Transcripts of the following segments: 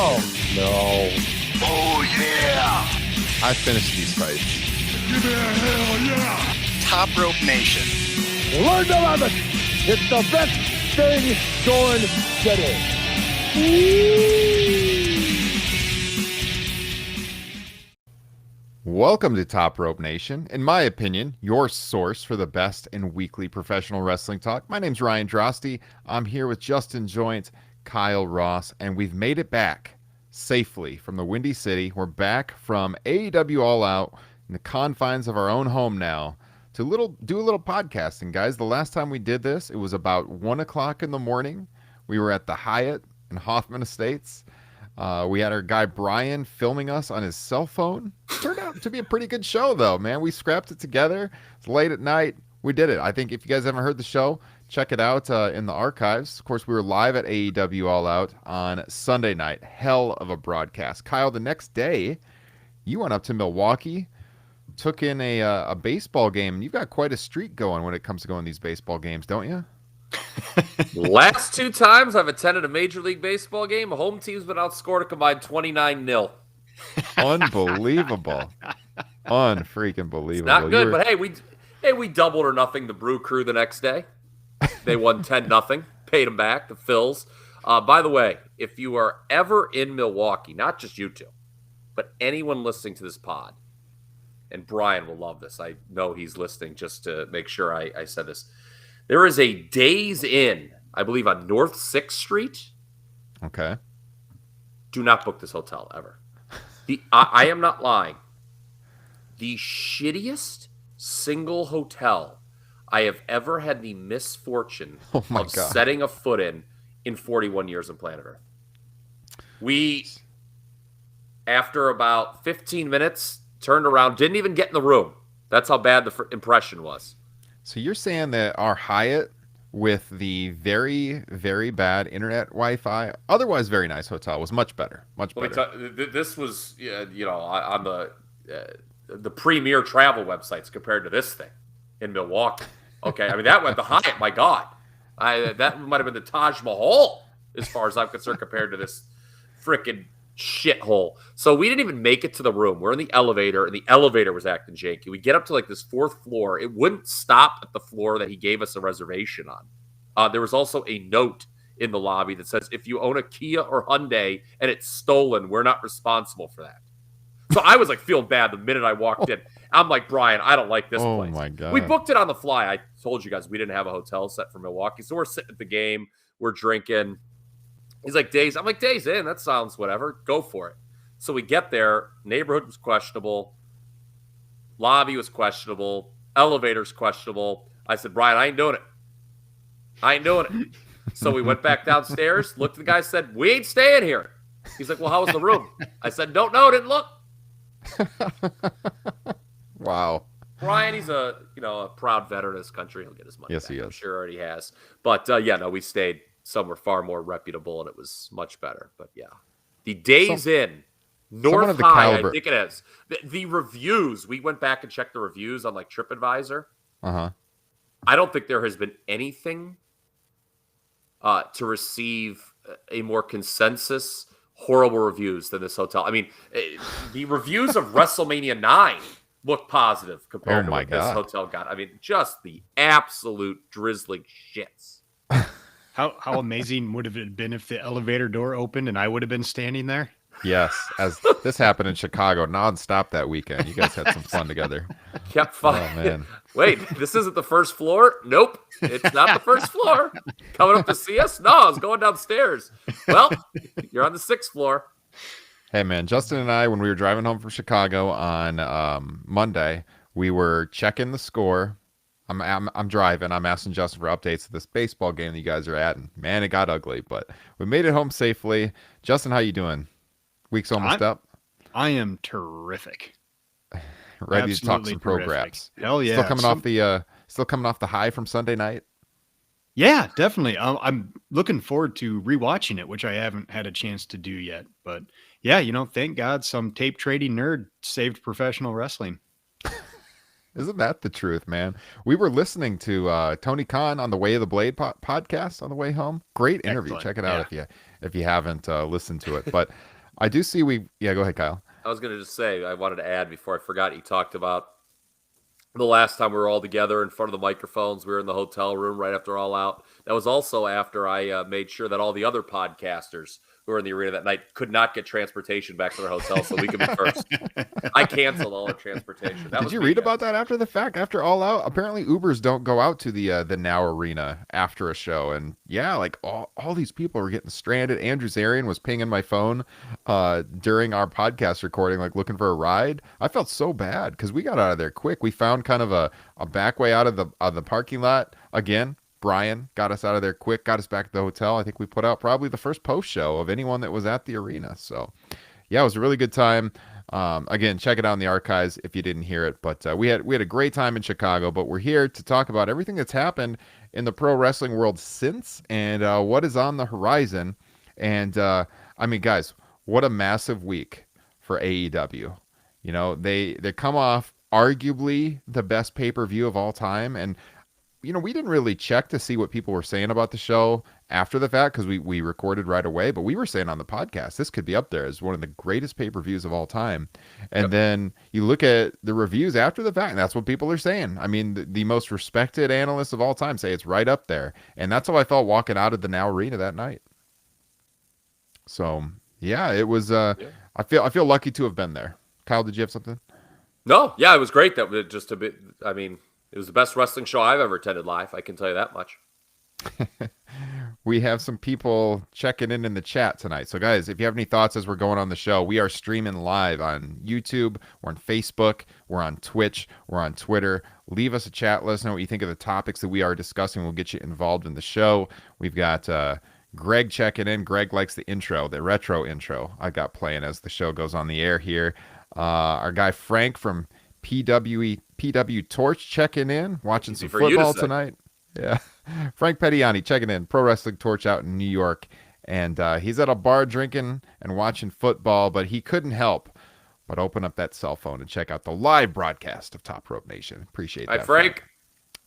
Oh, no. Oh, yeah! I finished these fights. Give me a hell yeah! Top Rope Nation. Learn to love it. It's the best thing going today. Welcome to Top Rope Nation. In my opinion, your source for the best in weekly professional wrestling talk. My name's Ryan Drosty. I'm here with Justin Joint, Kyle Ross, and we've made it back safely from the Windy City. We're back from AEW All Out in the confines of our own home now to do a little podcasting, guys. The last time we did this, it was about 1 o'clock in the morning. We were at the Hyatt in Hoffman Estates. We had our guy Brian filming us on his cell phone. Turned out to be a pretty good show, though, man. We scrapped it together. It's late at night. We did it. I think if you guys haven't heard the show, check it out in the archives. Of course, we were live at AEW All Out on Sunday night. Hell of a broadcast. Kyle, the next day, you went up to Milwaukee, took in a baseball game. You've got quite a streak going when it comes to going to these baseball games, don't you? Last two times I've attended a Major League Baseball game, home team's been outscored a combined 29-0. Unbelievable. Unfreaking believable. It's not good, but we doubled or nothing the Brew Crew the next day. They won 10-0, paid them back, the Phils. By the way, if you are ever in Milwaukee, not just you two, but anyone listening to this pod, and Brian will love this. I know he's listening just to make sure I said this. There is a Days Inn, I believe, on North 6th Street. Okay. Do not book this hotel ever. I am not lying. The shittiest single hotel I have ever had the misfortune of setting a foot in 41 years on planet Earth. We, after about 15 minutes, turned around, didn't even get in the room. That's how bad the impression was. So you're saying that our Hyatt with the very, very bad internet Wi-Fi, otherwise very nice hotel, was much better. Much better. This was, on the premier travel websites compared to this thing in Milwaukee. Okay, I mean, that went the Hyatt, my God. That might have been the Taj Mahal, as far as I'm concerned, compared to this freaking shithole. So we didn't even make it to the room. We're in the elevator, and the elevator was acting janky. We get up to like this 4th floor. It wouldn't stop at the floor that he gave us a reservation on. There was also a note in the lobby that says, if you own a Kia or Hyundai and it's stolen, we're not responsible for that. So I was like feeling bad the minute I walked in. I'm like, Brian, I don't like this place. Oh my God. We booked it on the fly. I told you guys we didn't have a hotel set for Milwaukee. So we're sitting at the game. We're drinking. He's like, Days. I'm like, Days in. That sounds whatever. Go for it. So we get there. Neighborhood was questionable. Lobby was questionable. Elevator's questionable. I said, Brian, I ain't doing it. So we went back downstairs, looked at the guy, said, we ain't staying here. He's like, well, how was the room? I said, don't know, didn't look. Wow. Brian, he's a proud veteran of this country. He'll get his money back. He is. I'm sure already has. But, we stayed somewhere far more reputable, and it was much better. But, yeah. The Days Inn, North High, I think it is. The reviews, we went back and checked the reviews on, like, TripAdvisor. Uh-huh. I don't think there has been anything to receive a more consensus horrible reviews than this hotel. I mean, the reviews of WrestleMania 9 look positive compared to what this hotel got. I mean, just the absolute drizzling shits. How amazing would have it been if the elevator door opened and I would have been standing there? Yes, as this happened in Chicago nonstop that weekend. You guys had some fun together. Kept fun. Oh, man. Wait, this isn't the first floor? Nope, it's not the first floor. Coming up to see us? No, I was going downstairs. Well, you're on the 6th floor. Hey, man, Justin and I, when we were driving home from Chicago on Monday, we were checking the score. I'm driving. I'm asking Justin for updates of this baseball game that you guys are at, and man, it got ugly. But we made it home safely. Justin, how you doing? Week's almost up. I am terrific. Ready to talk some pro-graps. Hell yeah! Still coming off the high from Sunday night. Yeah, definitely. I'm looking forward to rewatching it, which I haven't had a chance to do yet. But yeah, thank God some tape trading nerd saved professional wrestling. Isn't that the truth, man? We were listening to Tony Khan on the Way of the Blade podcast on the way home. Great interview. Excellent. Check it out Yeah. if you haven't listened to it. But I do see we. Yeah, go ahead, Kyle. I was going to just say, I wanted to add before I forgot, you talked about the last time we were all together in front of the microphones. We were in the hotel room right after All Out. That was also after I made sure that all the other podcasters who were in the arena that night could not get transportation back to their hotel so we could be first. I canceled all our transportation. Did you read about that after the fact? After All Out, apparently Ubers don't go out to the Now Arena after a show, and yeah, like all these people were getting stranded. Andrew Zarian was pinging my phone during our podcast recording, like looking for a ride. I felt so bad because we got out of there quick. We found kind of a back way out of the parking lot again. Brian got us out of there quick, got us back to the hotel. I think we put out probably the first post show of anyone that was at the arena. So, yeah, it was a really good time. Again, check it out in the archives if you didn't hear it. But we had a great time in Chicago. But we're here to talk about everything that's happened in the pro wrestling world since and what is on the horizon. And I mean, guys, what a massive week for AEW. You know, they come off arguably the best pay-per-view of all time, and you know, we didn't really check to see what people were saying about the show after the fact because we recorded right away, but we were saying on the podcast, this could be up there as one of the greatest pay-per-views of all time. And then you look at the reviews after the fact, and that's what people are saying. I mean, the most respected analysts of all time say it's right up there. And that's how I felt walking out of the Now Arena that night. So, yeah, it was, I feel lucky to have been there. Kyle, did you have something? No, yeah, it was great. That just a bit, I mean, it was the best wrestling show I've ever attended live. I can tell you that much. We have some people checking in the chat tonight. So, guys, if you have any thoughts as we're going on the show, we are streaming live on YouTube. We're on Facebook. We're on Twitch. We're on Twitter. Leave us a chat. Let us know what you think of the topics that we are discussing. We'll get you involved in the show. We've got Greg checking in. Greg likes the intro, the retro intro I got playing as the show goes on the air here. Our guy Frank from PW Torch checking in, watching some football tonight. Yeah. Frank Pettiani checking in, Pro Wrestling Torch out in New York. And he's at a bar drinking and watching football, but he couldn't help but open up that cell phone and check out the live broadcast of Top Rope Nation. Appreciate that. Hi, Frank.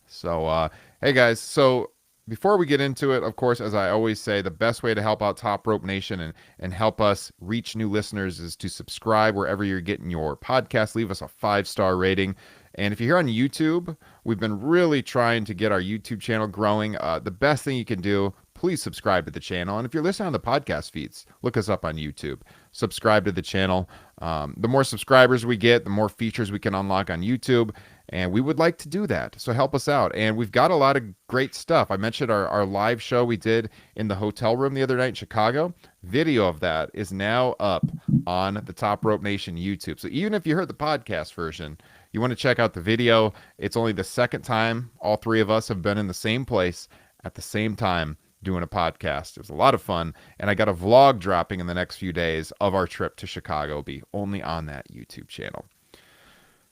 So, hey, guys. So, before we get into it, of course, as I always say, the best way to help out Top Rope Nation and help us reach new listeners is to subscribe wherever you're getting your podcast. Leave us a 5-star rating. And if you're here on YouTube, we've been really trying to get our YouTube channel growing. The best thing you can do, please subscribe to the channel. And if you're listening on the podcast feeds, look us up on YouTube. Subscribe to the channel. The more subscribers we get, the more features we can unlock on YouTube. And we would like to do that. So help us out. And we've got a lot of great stuff. I mentioned our live show we did in the hotel room the other night in Chicago. Video of that is now up on the Top Rope Nation YouTube. So even if you heard the podcast version, you want to check out the video. It's only the second time all three of us have been in the same place at the same time doing a podcast. It was a lot of fun. And I got a vlog dropping in the next few days of our trip to Chicago. It'll be only on that YouTube channel.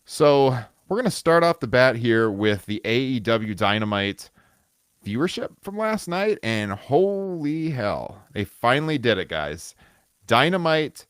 So we're going to start off the bat here with the AEW Dynamite viewership from last night. And holy hell, they finally did it, guys. Dynamite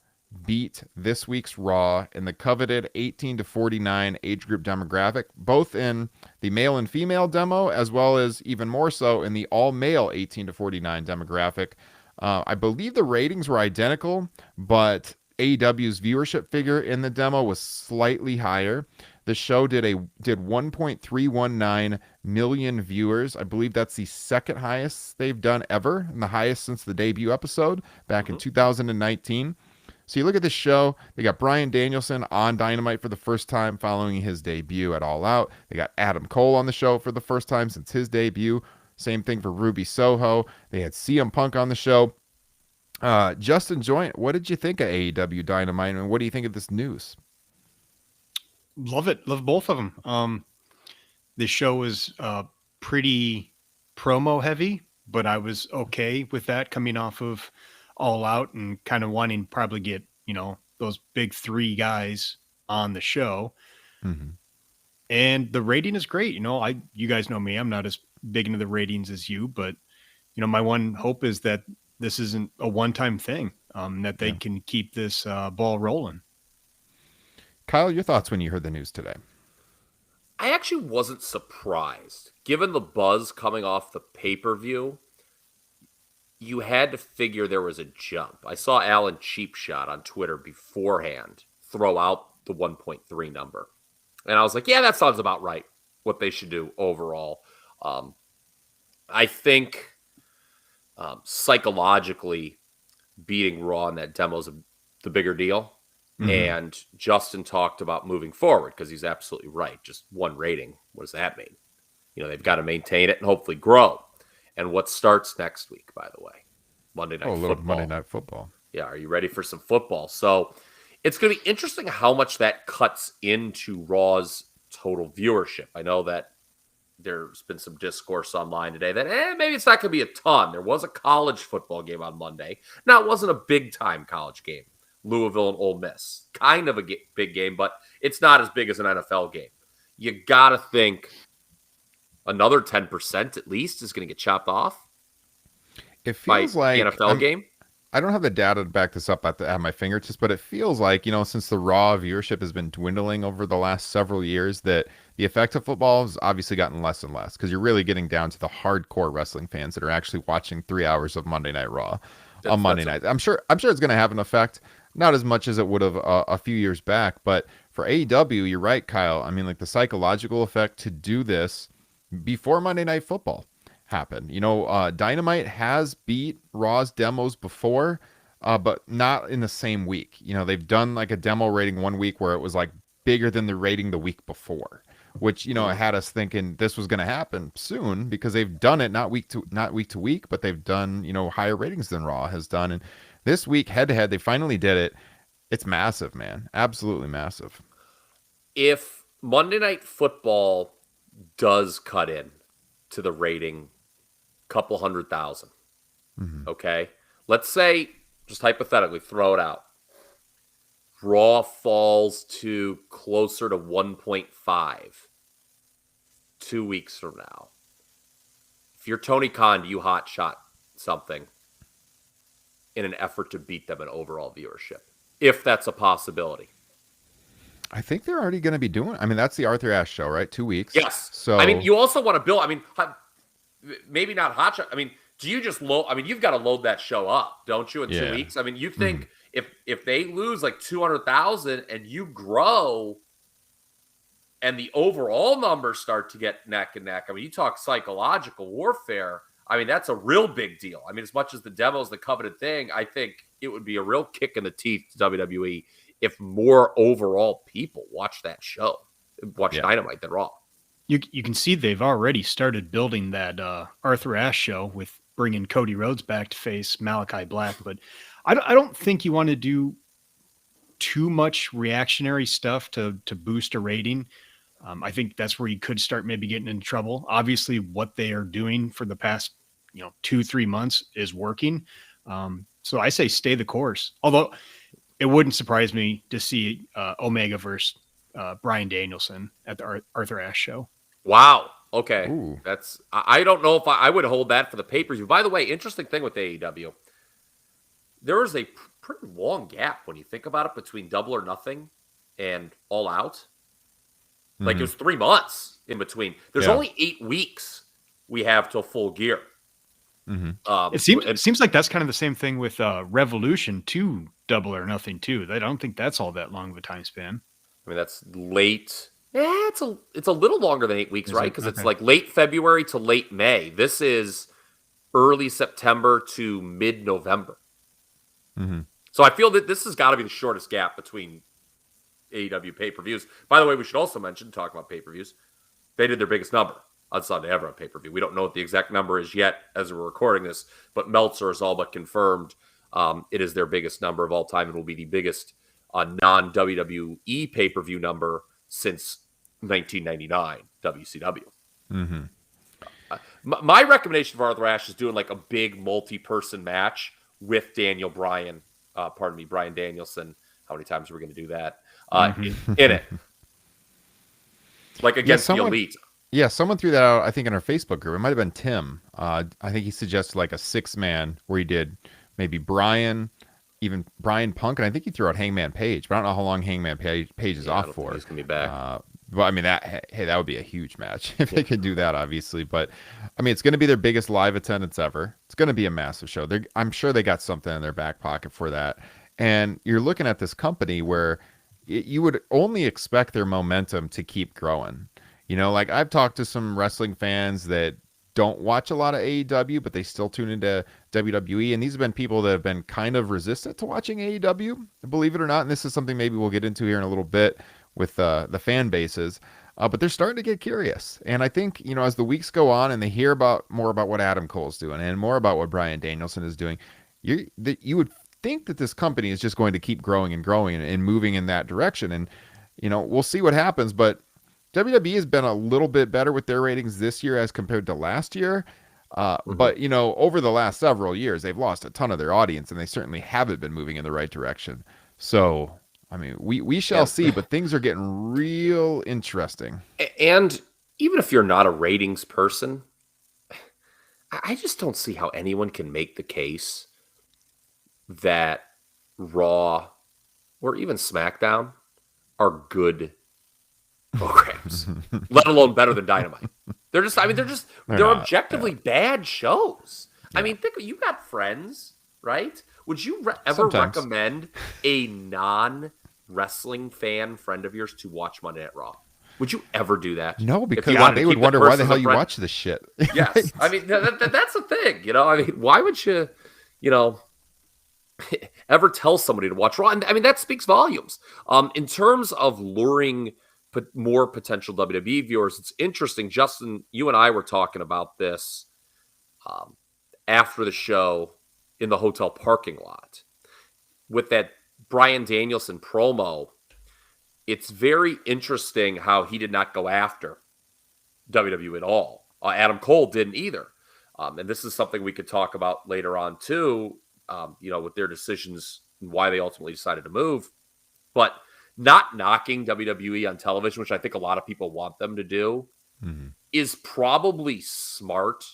beat this week's Raw in the coveted 18 to 49 age group demographic, both in the male and female demo, as well as even more so in the all-male 18 to 49 demographic. I believe the ratings were identical, but AEW's viewership figure in the demo was slightly higher. The show did 1.319 million viewers. I believe that's the second highest they've done ever, and the highest since the debut episode back in 2019. So you look at this show, they got Bryan Danielson on Dynamite for the first time following his debut at All Out. They got Adam Cole on the show for the first time since his debut. Same thing for Ruby Soho. They had CM Punk on the show. Justin Joint, what did you think of AEW Dynamite, and what do you think of this news? Love it. Love both of them. This show was pretty promo heavy, but I was okay with that coming off of All Out and kind of wanting to probably get, those big three guys on the show. Mm-hmm. And the rating is great. You guys know me. I'm not as big into the ratings as you, but, my one hope is that this isn't a one-time thing, that they can keep this ball rolling. Kyle, your thoughts when you heard the news today? I actually wasn't surprised. Given the buzz coming off the pay-per-view, you had to figure there was a jump. I saw Alan Cheapshot on Twitter beforehand throw out the 1.3 number. And I was like, yeah, that sounds about right, what they should do overall. I think psychologically beating Raw in that demo is the bigger deal. Mm-hmm. And Justin talked about moving forward because he's absolutely right. Just one rating, what does that mean? You know, they've got to maintain it and hopefully grow. And what starts next week, by the way? Monday Night Football. Monday Night Football. Yeah, are you ready for some football? So it's going to be interesting how much that cuts into Raw's total viewership. I know that there's been some discourse online today that maybe it's not going to be a ton. There was a college football game on Monday. Now, it wasn't a big-time college game. Louisville and Ole Miss. Kind of a big game, but it's not as big as an NFL game. You got to think another 10% at least is going to get chopped off. It feels like the NFL game. I don't have the data to back this up at my fingertips, but it feels like, since the Raw viewership has been dwindling over the last several years, that the effect of football has obviously gotten less and less because you're really getting down to the hardcore wrestling fans that are actually watching 3 hours of Monday Night Raw on Monday night. I'm sure it's going to have an effect. Not as much as it would have a few years back, but for AEW, you're right, Kyle. I mean, like the psychological effect to do this before Monday Night Football happened. Dynamite has beat Raw's demos before, but not in the same week. They've done like a demo rating one week where it was like bigger than the rating the week before, which it had us thinking this was going to happen soon because they've done it not week to week, but they've done higher ratings than Raw has done. And this week, head to head, they finally did it. It's massive, man. Absolutely massive. If Monday Night Football does cut in to the rating, couple 100,000, okay? Let's say, just hypothetically, throw it out. Raw falls to closer to 1.5 2 weeks from now. If you're Tony Khan, do you hot shot something in an effort to beat them in overall viewership, if that's a possibility? I think they're already going to be doing. I mean, that's the Arthur Ashe show, right? 2 weeks. Yes. So I mean, you also want to build. I mean, maybe not hot shot. I mean, do you just load? I mean, you've got to load that show up, don't you? In 2 weeks. I mean, you think if they lose like 200,000 and you grow, and the overall numbers start to get neck and neck. I mean, you talk psychological warfare. I mean, that's a real big deal. I mean, as much as the demo's the coveted thing, I think it would be a real kick in the teeth to WWE if more overall people watch that show, watch Dynamite than Raw. You can see they've already started building that Arthur Ashe show with bringing Cody Rhodes back to face Malachi Black. But I don't think you want to do too much reactionary stuff to boost a rating. I think that's where you could start maybe getting into trouble. Obviously, what they are doing for the past 2-3 months is working. So I say stay the course. Although it wouldn't surprise me to see Omega versus Bryan Danielson at the Arthur Ashe show. Wow. Okay. Ooh. I don't know if I would hold that for the pay-per-view. By the way, interesting thing with AEW. There was a pretty long gap when you think about it between Double or Nothing and All Out. Like it was 3 months in between. There's only 8 weeks we have till Full Gear. It seems like that's kind of the same thing with Revolution to Double or Nothing too. I don't think that's all that long of a time span. I mean, that's late. Yeah, it's a little longer than 8 weeks, right? Because it's like late February to late May. This is early September to mid-November. So I feel that this has got to be the shortest gap between AEW pay-per-views. By the way, we should also mention, talk about pay-per-views, they did their biggest number on Sunday ever on pay-per-view. We don't know what the exact number is yet as we're recording this, but Meltzer has all but confirmed it is their biggest number of all time and will be the biggest non-WWE pay-per-view number since 1999 WCW. My recommendation for Arthur Ashe is doing like a big multi-person match with Brian Danielson. How many times are we going to do that? In it. Like against the Elite. Yeah, someone threw that out, I think, in our Facebook group. It might have been Tim. I think he suggested like a 6-man where he did maybe Brian, even Brian Punk, and I think he threw out Hangman Page, but I don't know how long Hangman Page is off for. He's going to be back. Well, I mean that would be a huge match if they could do that, obviously. But I mean, it's going to be their biggest live attendance ever. It's going to be a massive show. I'm sure they got something in their back pocket for that. And you're looking at this company where you would only expect their momentum to keep growing. You know, like I've talked to some wrestling fans that don't watch a lot of AEW, but they still tune into WWE. And these have been people that have been kind of resistant to watching AEW, believe it or not. And this is something maybe we'll get into here in a little bit with the fan bases. But they're starting to get curious. And I think, you know, as the weeks go on and they hear more about what Adam Cole's doing and more about what Bryan Danielson is doing, you would think that this company is just going to keep growing and growing and moving in that direction. And, you know, we'll see what happens. But WWE has been a little bit better with their ratings this year as compared to last year. But, you know, over the last several years, they've lost a ton of their audience, and they certainly haven't been moving in the right direction. So, I mean, we shall see, but things are getting real interesting. And even if you're not a ratings person, I just don't see how anyone can make the case that Raw or even SmackDown are good programs, let alone better than Dynamite. They're objectively bad shows. Yeah. I mean, you got friends, right? Would you ever recommend a non-wrestling fan friend of yours to watch Monday Night Raw? Would you ever do that? No, because they would wonder why the hell you watch this shit. Yes. I mean, that's the thing, you know? I mean, why would you know, ever tell somebody to watch Raw? And I mean, that speaks volumes. In terms of luring more potential WWE viewers, it's interesting. Justin, you and I were talking about this after the show in the hotel parking lot with that Bryan Danielson promo. It's very interesting how he did not go after WWE at all. Adam Cole didn't either. And this is something we could talk about later on too, you know, with their decisions and why they ultimately decided to move. But not knocking WWE on television, which I think a lot of people want them to do, is probably smart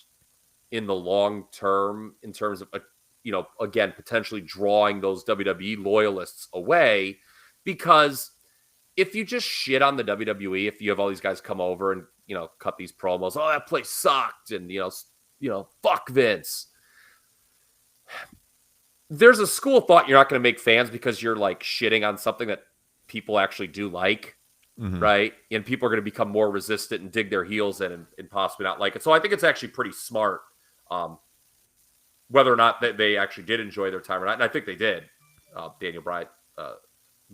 in the long term in terms of, you know, again, potentially drawing those WWE loyalists away. Because if you just shit on the WWE, if you have all these guys come over and, you know, cut these promos, oh, that place sucked, and, you know, fuck Vince. There's a school of thought you're not going to make fans because you're like shitting on something that people actually do like, right? And people are going to become more resistant and dig their heels in and possibly not like it. So I think it's actually pretty smart, whether or not they actually did enjoy their time or not. And I think they did.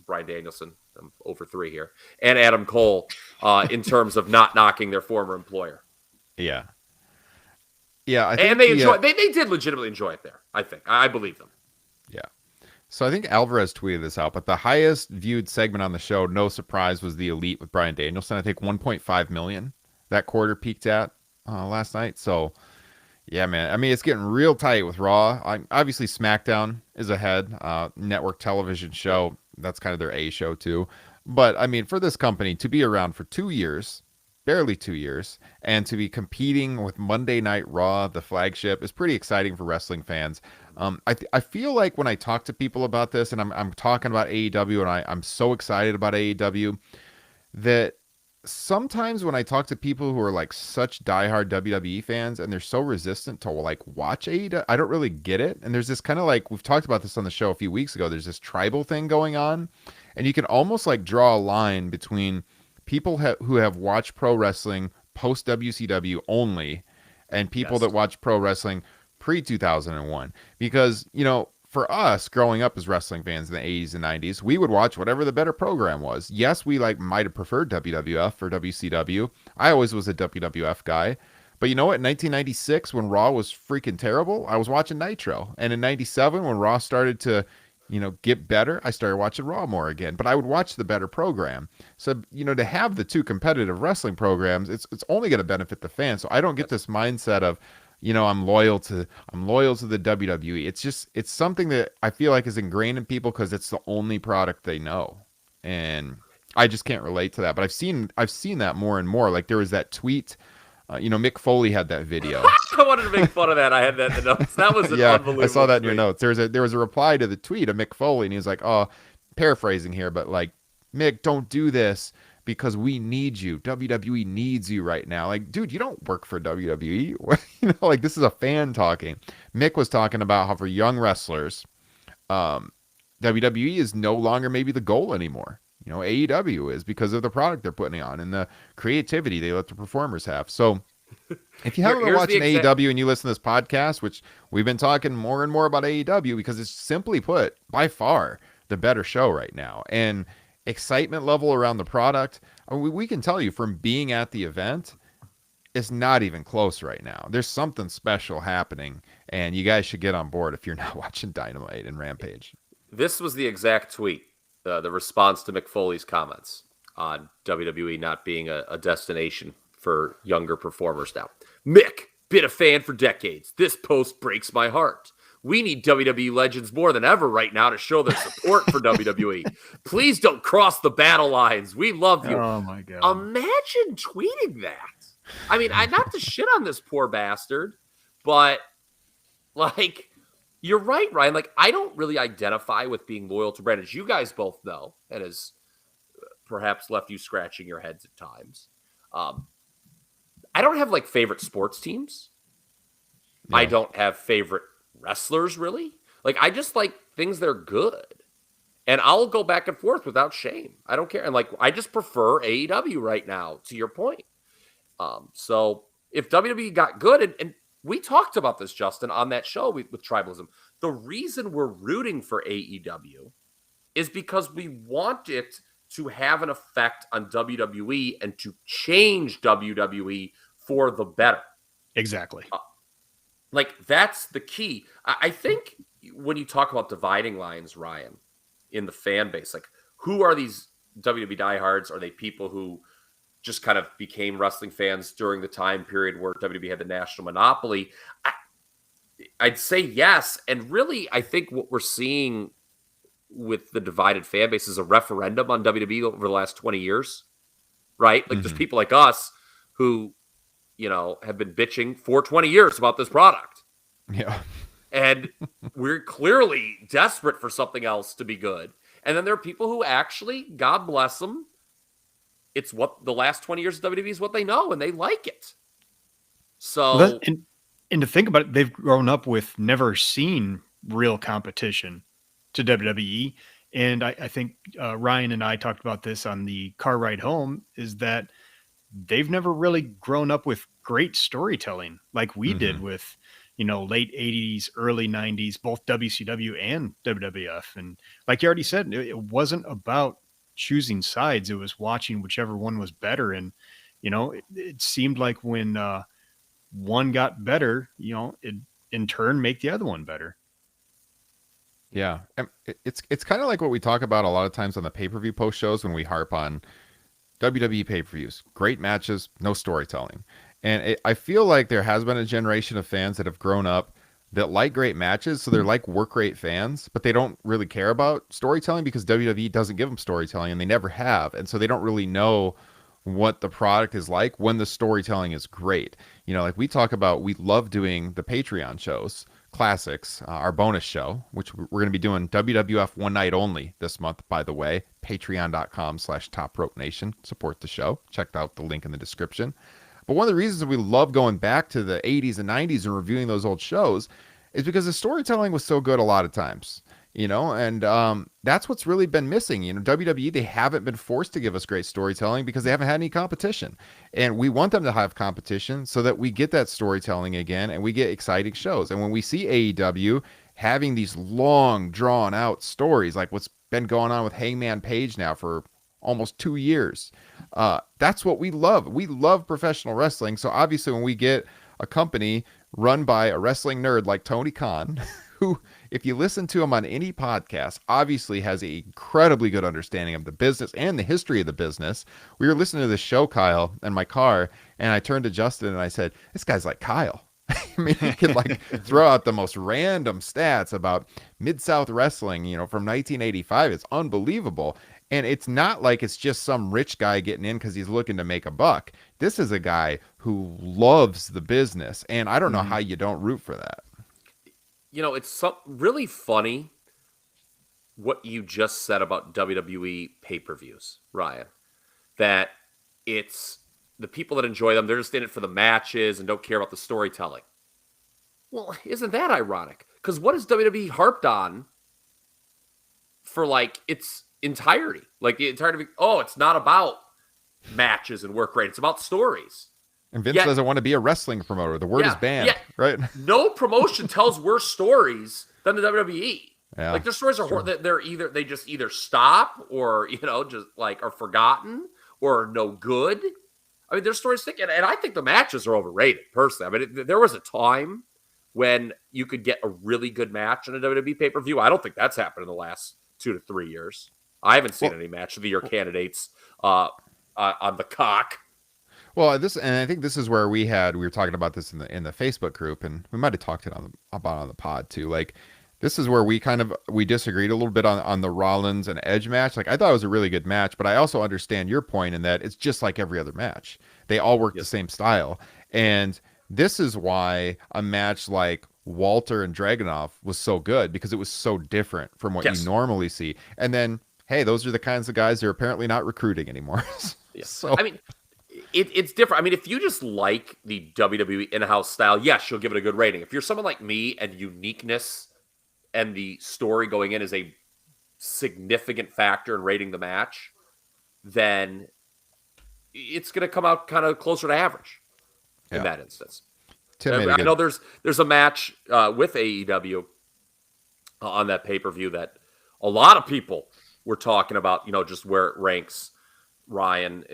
Bryan Danielson, I'm over 3 here, and Adam Cole, in terms of not knocking their former employer. Yeah. Yeah. I think and they did legitimately enjoy it there. I believe them. Yeah. So I think Alvarez tweeted this out, but the highest viewed segment on the show, no surprise, was the Elite with Bryan Danielson. I think 1.5 million that quarter peaked at last night. So, yeah, man. I mean, it's getting real tight with Raw. Obviously, SmackDown is ahead. Network television show, that's kind of their A show too. But, I mean, for this company to be around for 2 years, barely 2 years, and to be competing with Monday Night Raw, the flagship, is pretty exciting for wrestling fans. I feel like when I talk to people about this, and I'm talking about AEW, and I'm so excited about AEW, that sometimes when I talk to people who are like such diehard WWE fans and they're so resistant to like watch AEW, I don't really get it. And there's this kind of like, we've talked about this on the show a few weeks ago, there's this tribal thing going on, and you can almost like draw a line between people who have watched pro wrestling post WCW only and people that watch pro wrestling pre 2001, because, you know, for us growing up as wrestling fans in the 80s and 90s, we would watch whatever the better program was. Yes, we like might have preferred WWF or WCW. I always was a WWF guy. But you know what? In 1996, when Raw was freaking terrible, I was watching Nitro. And in 97, when Raw started to, you know, get better, I started watching Raw more again. But I would watch the better program. So, you know, to have the two competitive wrestling programs, it's only going to benefit the fans. So I don't get this mindset of, you know, I'm loyal to the WWE. It's something that I feel like is ingrained in people because it's the only product they know. And I just can't relate to that. But I've seen that more and more. Like there was that tweet, you know, Mick Foley had that video. I wanted to make fun of that. I had that in the notes. That was an unbelievable I saw that in your tweet. notes. There was a reply to the tweet of Mick Foley, and he was like, oh, paraphrasing here, but like, Mick, don't do this. because we need you. WWE needs you right now. Like, dude, you don't work for WWE. Like, this is a fan talking. Mick was talking about how for young wrestlers, WWE is no longer maybe the goal anymore. AEW is, because of the product they're putting on and the creativity they let the performers have. So if you haven't been watching AEW and you listen to this podcast, which we've been talking more and more about AEW because it's, simply put, by far the better show right now. And excitement level around the product, we can tell you from being at the event, it's not even close right now. There's something special happening, and you guys should get on board if you're not watching Dynamite and Rampage. This was the exact tweet, the response to Mick Foley's comments on WWE not being a destination for younger performers now. Mick, been a fan for decades. This post breaks my heart. We need WWE legends more than ever right now to show their support for WWE. Please don't cross the battle lines. We love you. Oh, my God. Imagine tweeting that. I mean, not to shit on this poor bastard, but, like, you're right, Ryan. Like, I don't really identify with being loyal to brand, as you guys both know, and has perhaps left you scratching your heads at times. I don't have, like, favorite sports teams. Yeah. I don't have favorite wrestlers, really. Like, I just like things that are good. And I'll go back and forth without shame. I don't care. And, like, I just prefer AEW right now, to your point. So if WWE got good, and we talked about this, Justin, on that show with Tribalism, the reason we're rooting for AEW is because we want it to have an effect on WWE and to change WWE for the better. Exactly. Like, that's the key. I think when you talk about dividing lines, Ryan, in the fan base, like, who are these WWE diehards? Are they people who just kind of became wrestling fans during the time period where WWE had the national monopoly? I'd say yes. And really, I think what we're seeing with the divided fan base is a referendum on WWE over the last 20 years, right? Like, there's people like us who, have been bitching for 20 years about this product. Yeah. And we're clearly desperate for something else to be good. And then there are people who actually, God bless them, it's what the last 20 years of WWE is what they know, and they like it. So, and to think about it, they've grown up with never seen real competition to WWE. And I think Ryan and I talked about this on the car ride home, is that they've never really grown up with great storytelling like we did with, late 80s, early 90s, both WCW and WWF. And like you already said, it wasn't about choosing sides. It was watching whichever one was better. And, it seemed like when one got better, it in turn make the other one better. Yeah. It's kind of like what we talk about a lot of times on the pay-per-view post shows when we harp on WWE pay-per-views. Great matches, no storytelling. And I feel like there has been a generation of fans that have grown up that like great matches, so they're like work rate fans, but they don't really care about storytelling because WWE doesn't give them storytelling, and they never have. And so they don't really know what the product is like when the storytelling is great. Like we talk about, we love doing the Patreon shows, classics, our bonus show, which we're going to be doing WWF one night only this month, by the way. Patreon.com/Top Rope Nation. Support the show. Check out the link in the description. But one of the reasons we love going back to the 80s and 90s and reviewing those old shows is because the storytelling was so good a lot of times, and that's what's really been missing. WWE, they haven't been forced to give us great storytelling because they haven't had any competition. And we want them to have competition so that we get that storytelling again and we get exciting shows. And when we see AEW having these long, drawn out stories, like what's been going on with Hangman Page now for almost 2 years, that's what we love. We love professional wrestling. So obviously when we get a company run by a wrestling nerd like Tony Khan, who, if you listen to him on any podcast, obviously has an incredibly good understanding of the business and the history of the business. We were listening to this show, Kyle, in my car, and I turned to Justin and I said, this guy's like Kyle. I mean, he could like throw out the most random stats about Mid-South wrestling, from 1985. It's unbelievable. And it's not like it's just some rich guy getting in because he's looking to make a buck. This is a guy who loves the business. And I don't know how you don't root for that. It's really funny what you just said about WWE pay-per-views, Ryan. that it's the people that enjoy them, they're just in it for the matches and don't care about the storytelling. Well, isn't that ironic? Because what has WWE harped on for like its entirety? Like the entirety of it's not about matches and work rate. It's about stories. And Vince doesn't want to be a wrestling promoter. The word is banned, right? No promotion tells worse stories than the WWE. Yeah, like their stories are they just either stop or just like are forgotten or are no good. I mean, their stories stick, and I think the matches are overrated. Personally, I mean, there was a time when you could get a really good match in a WWE pay-per-view. I don't think that's happened in the last 2 to 3 years. I haven't seen any match of the year candidates on the cock. Well, and I think this is where we were talking about this in the Facebook group, and we might have talked about on the pod too. Like, this is where we disagreed a little bit on the Rollins and Edge match. Like, I thought it was a really good match, but I also understand your point in that it's just like every other match. They all work the same style, and this is why a match like Walter and Dragunov was so good, because it was so different from what you normally see. And then, hey, those are the kinds of guys they're apparently not recruiting anymore. So I mean, it's different. I mean, if you just like the WWE in-house style, yes, you'll give it a good rating. If you're someone like me and uniqueness and the story going in is a significant factor in rating the match, then it's going to come out kind of closer to average in that instance. I know there's a match with AEW on that pay-per-view that a lot of people were talking about, just where it ranks Ryan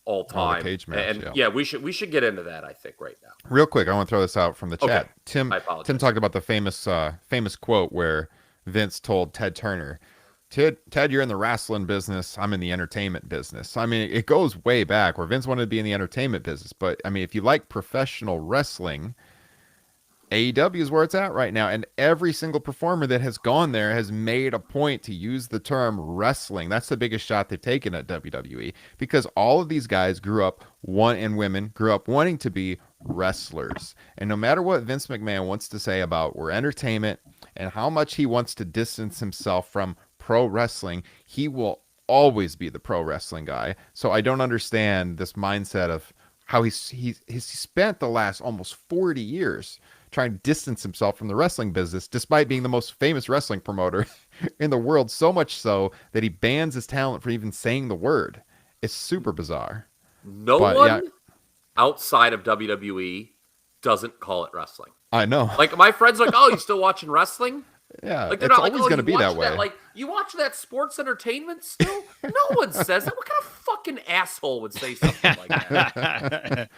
all time. Cage match, and we should get into that, I think, right now. Real quick, I want to throw this out from the chat. Okay. Tim talked about the famous quote where Vince told Ted Turner, Ted, you're in the wrestling business. I'm in the entertainment business. I mean, it goes way back where Vince wanted to be in the entertainment business. But, I mean, if you like professional wrestling, AEW is where it's at right now. And every single performer that has gone there has made a point to use the term wrestling. That's the biggest shot they've taken at WWE, because all of these guys and women grew up wanting to be wrestlers. And no matter what Vince McMahon wants to say about we're entertainment and how much he wants to distance himself from pro wrestling, he will always be the pro wrestling guy. So I don't understand this mindset of how he's spent the last almost 40 years trying to distance himself from the wrestling business, despite being the most famous wrestling promoter in the world, so much so that he bans his talent for even saying the word. It's super bizarre. No one outside of WWE doesn't call it wrestling. I know. Like, my friends are like, oh, you still watching wrestling? Yeah, like, it's always going to be that way. Like, you watch that sports entertainment still? No one says that. What kind of fucking asshole would say something like that?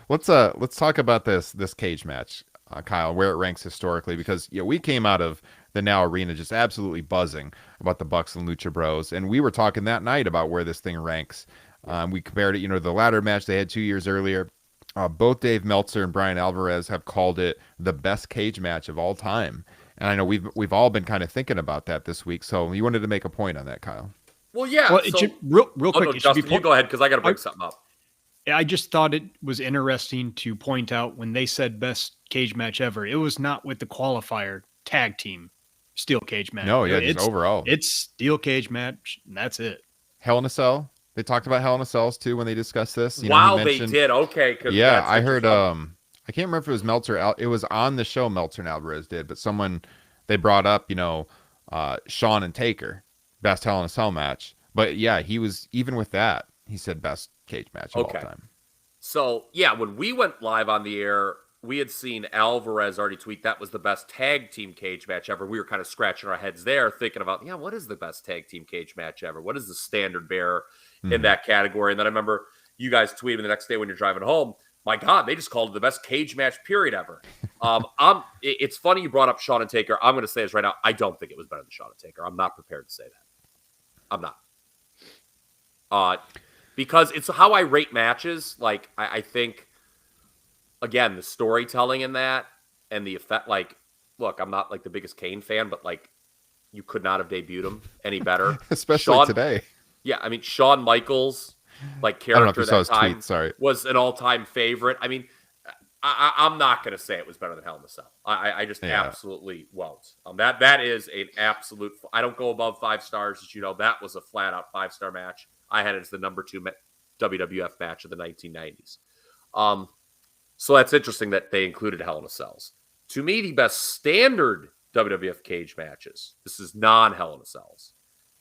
Let's talk about this cage match, Kyle, where it ranks historically, because we came out of the Now Arena just absolutely buzzing about the Bucks and Lucha Bros, and we were talking that night about where this thing ranks. We compared it, the ladder match they had 2 years earlier. Both Dave Meltzer and Brian Alvarez have called it the best cage match of all time. And I know we've all been kind of thinking about that this week. So you wanted to make a point on that, Kyle. Well, yeah. Well, real quick. No, Justin, you go ahead, because I got to bring something up. I just thought it was interesting to point out when they said best cage match ever, it was not with the qualifier tag team steel cage match. No, it's overall. It's steel cage match, and that's it. Hell in a Cell. They talked about Hell in a Cells too when they discussed this. They did. Okay. Yeah, I heard. I can't remember if it was Meltzer. It was on the show Meltzer and Alvarez did, but they brought up, Shawn and Taker, best Hell in a Cell match. But yeah, he was, even with that, he said best cage match of all time. So yeah, when we went live on the air, we had seen Alvarez already tweet that was the best tag team cage match ever. We were kind of scratching our heads there, thinking about, what is the best tag team cage match ever? What is the standard bearer in that category? And then I remember you guys tweeting the next day when you're driving home, my God, they just called it the best cage match period ever. It's funny you brought up Shawn and Taker. I'm going to say this right now. I don't think it was better than Shawn and Taker. I'm not prepared to say that. I'm not. Because it's how I rate matches. Like, I think, again, the storytelling in that and the effect, like, look, I'm not like the biggest Kane fan, but like, you could not have debuted him any better. Especially today. Yeah, I mean, Shawn Michaels, like, character at that time was an all-time favorite. I mean, I'm not going to say it was better than Hell in a Cell. I just absolutely won't. That is an absolute. I don't go above 5 stars, as you know. That was a flat-out 5-star match. I had it as the number 2 WWF match of the 1990s. So that's interesting that they included Hell in a Cells. To me, the best standard WWF cage matches, this is non-Hell in a Cells,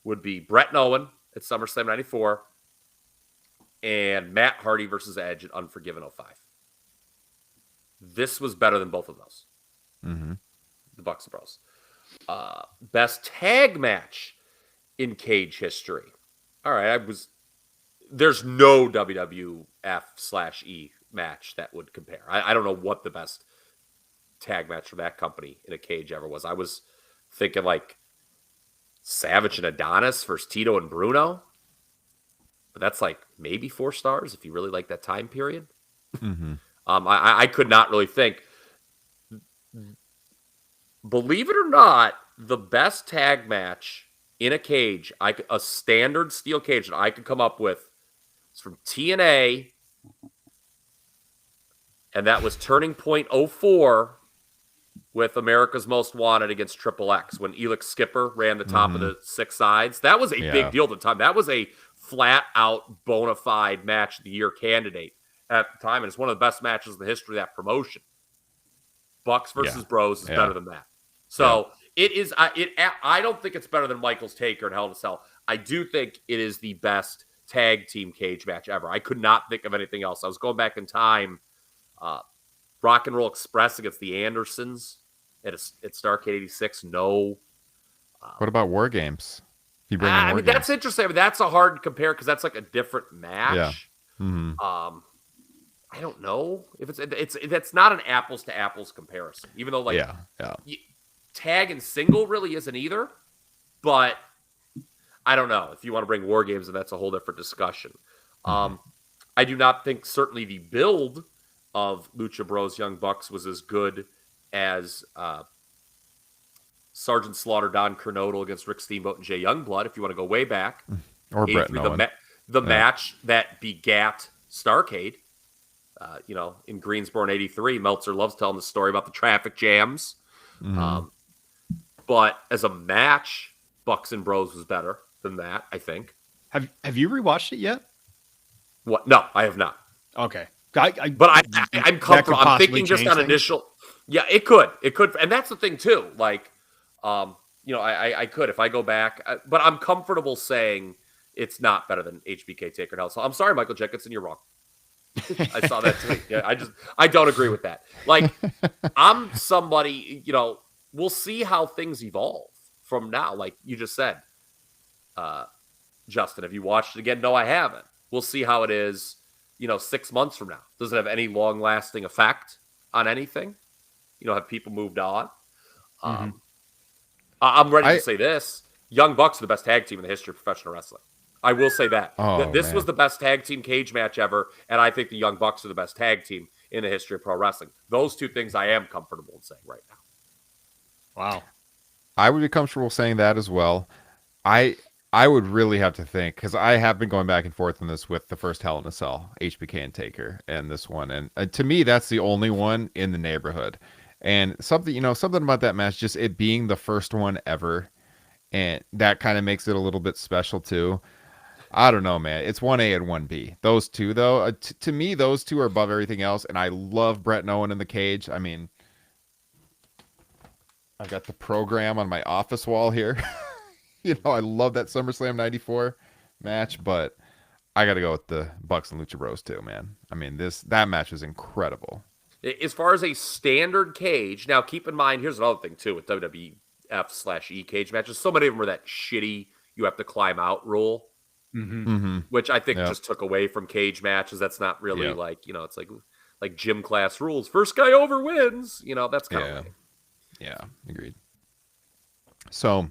would be Bret and Owen at SummerSlam 94 and Matt Hardy versus Edge at Unforgiven 05. This was better than both of those. Mm-hmm. The Bucks and Bros. Best tag match in cage history. All right, there's no WWF/E match that would compare. I don't know what the best tag match from that company in a cage ever was. I was thinking like Savage and Adonis versus Tito and Bruno. But that's like maybe 4 stars if you really like that time period. Mm-hmm. I could not really think. Believe it or not, the best tag match in a cage, a standard steel cage that I could come up with, is from TNA, and that was Turning Point 04 with America's Most Wanted against Triple X when Elix Skipper ran the top of the 6 sides. That was a big deal at the time. That was a flat-out, bona fide match of the year candidate at the time, and it's one of the best matches in the history of that promotion. Bucks versus Bros is better than that. So it is. I don't think it's better than Michaels Taker and Hell in a Cell. I do think it is the best tag team cage match ever. I could not think of anything else. I was going back in time. Rock and Roll Express against the Andersons at Starrcade 86. No. What about War Games? If you bring in War Games. That's interesting. I mean, that's a hard compare because that's like a different match. Yeah. Mm-hmm. I don't know if it's not an apples to apples comparison, even though like tag and single really isn't either. But I don't know if you want to bring War Games, and that's a whole different discussion. I do not think certainly the build of Lucha Bros Young Bucks was as good as Sergeant Slaughter, Don Kernodle against Rick Steamboat and Jay Youngblood. If you want to go way back, or Brett Owen, the match that begat Starrcade. In Greensboro in '83, Meltzer loves telling the story about the traffic jams. But as a match, Bucks and Bros was better than that, I think. Have you rewatched it yet? What? No, I have not. Okay. I'm comfortable. I'm thinking just on initial. Yeah, it could, and that's the thing too. Like, I could if I go back, but I'm comfortable saying it's not better than HBK Taker Hell. So I'm sorry, Michael Jenkinson, you're wrong. I saw that tweet. Yeah, I don't agree with that. Like, I'm somebody, we'll see how things evolve from now. Like you just said, Justin, have you watched it again? No, I haven't. We'll see how it is, 6 months from now. Does it have any long lasting effect on anything? Have people moved on? I'm ready to say this. Young Bucks are the best tag team in the history of professional wrestling. I will say that. This was the best tag team cage match ever, and I think the Young Bucks are the best tag team in the history of pro wrestling. Those two things I am comfortable in saying right now. Wow. I would be comfortable saying that as well. I would really have to think, because I have been going back and forth on this with the first Hell in a Cell, HBK and Taker, and this one. And to me, that's the only one in the neighborhood. And something about that match, just it being the first one ever, and that kind of makes it a little bit special too. I don't know, man. It's 1A and 1B. Those two, though, to me, those two are above everything else. And I love Bret and Owen in the cage. I mean, I've got the program on my office wall here. I love that SummerSlam 94 match, but I got to go with the Bucks and Lucha Bros too, man. I mean, that match was incredible. As far as a standard cage, now keep in mind, here's another thing too with WWF/E cage matches. So many of them are that shitty, you have to climb out rule. Which I think just took away from cage matches. That's not really it's like gym class rules. First guy over wins. That's kind of lame. Yeah, agreed. So,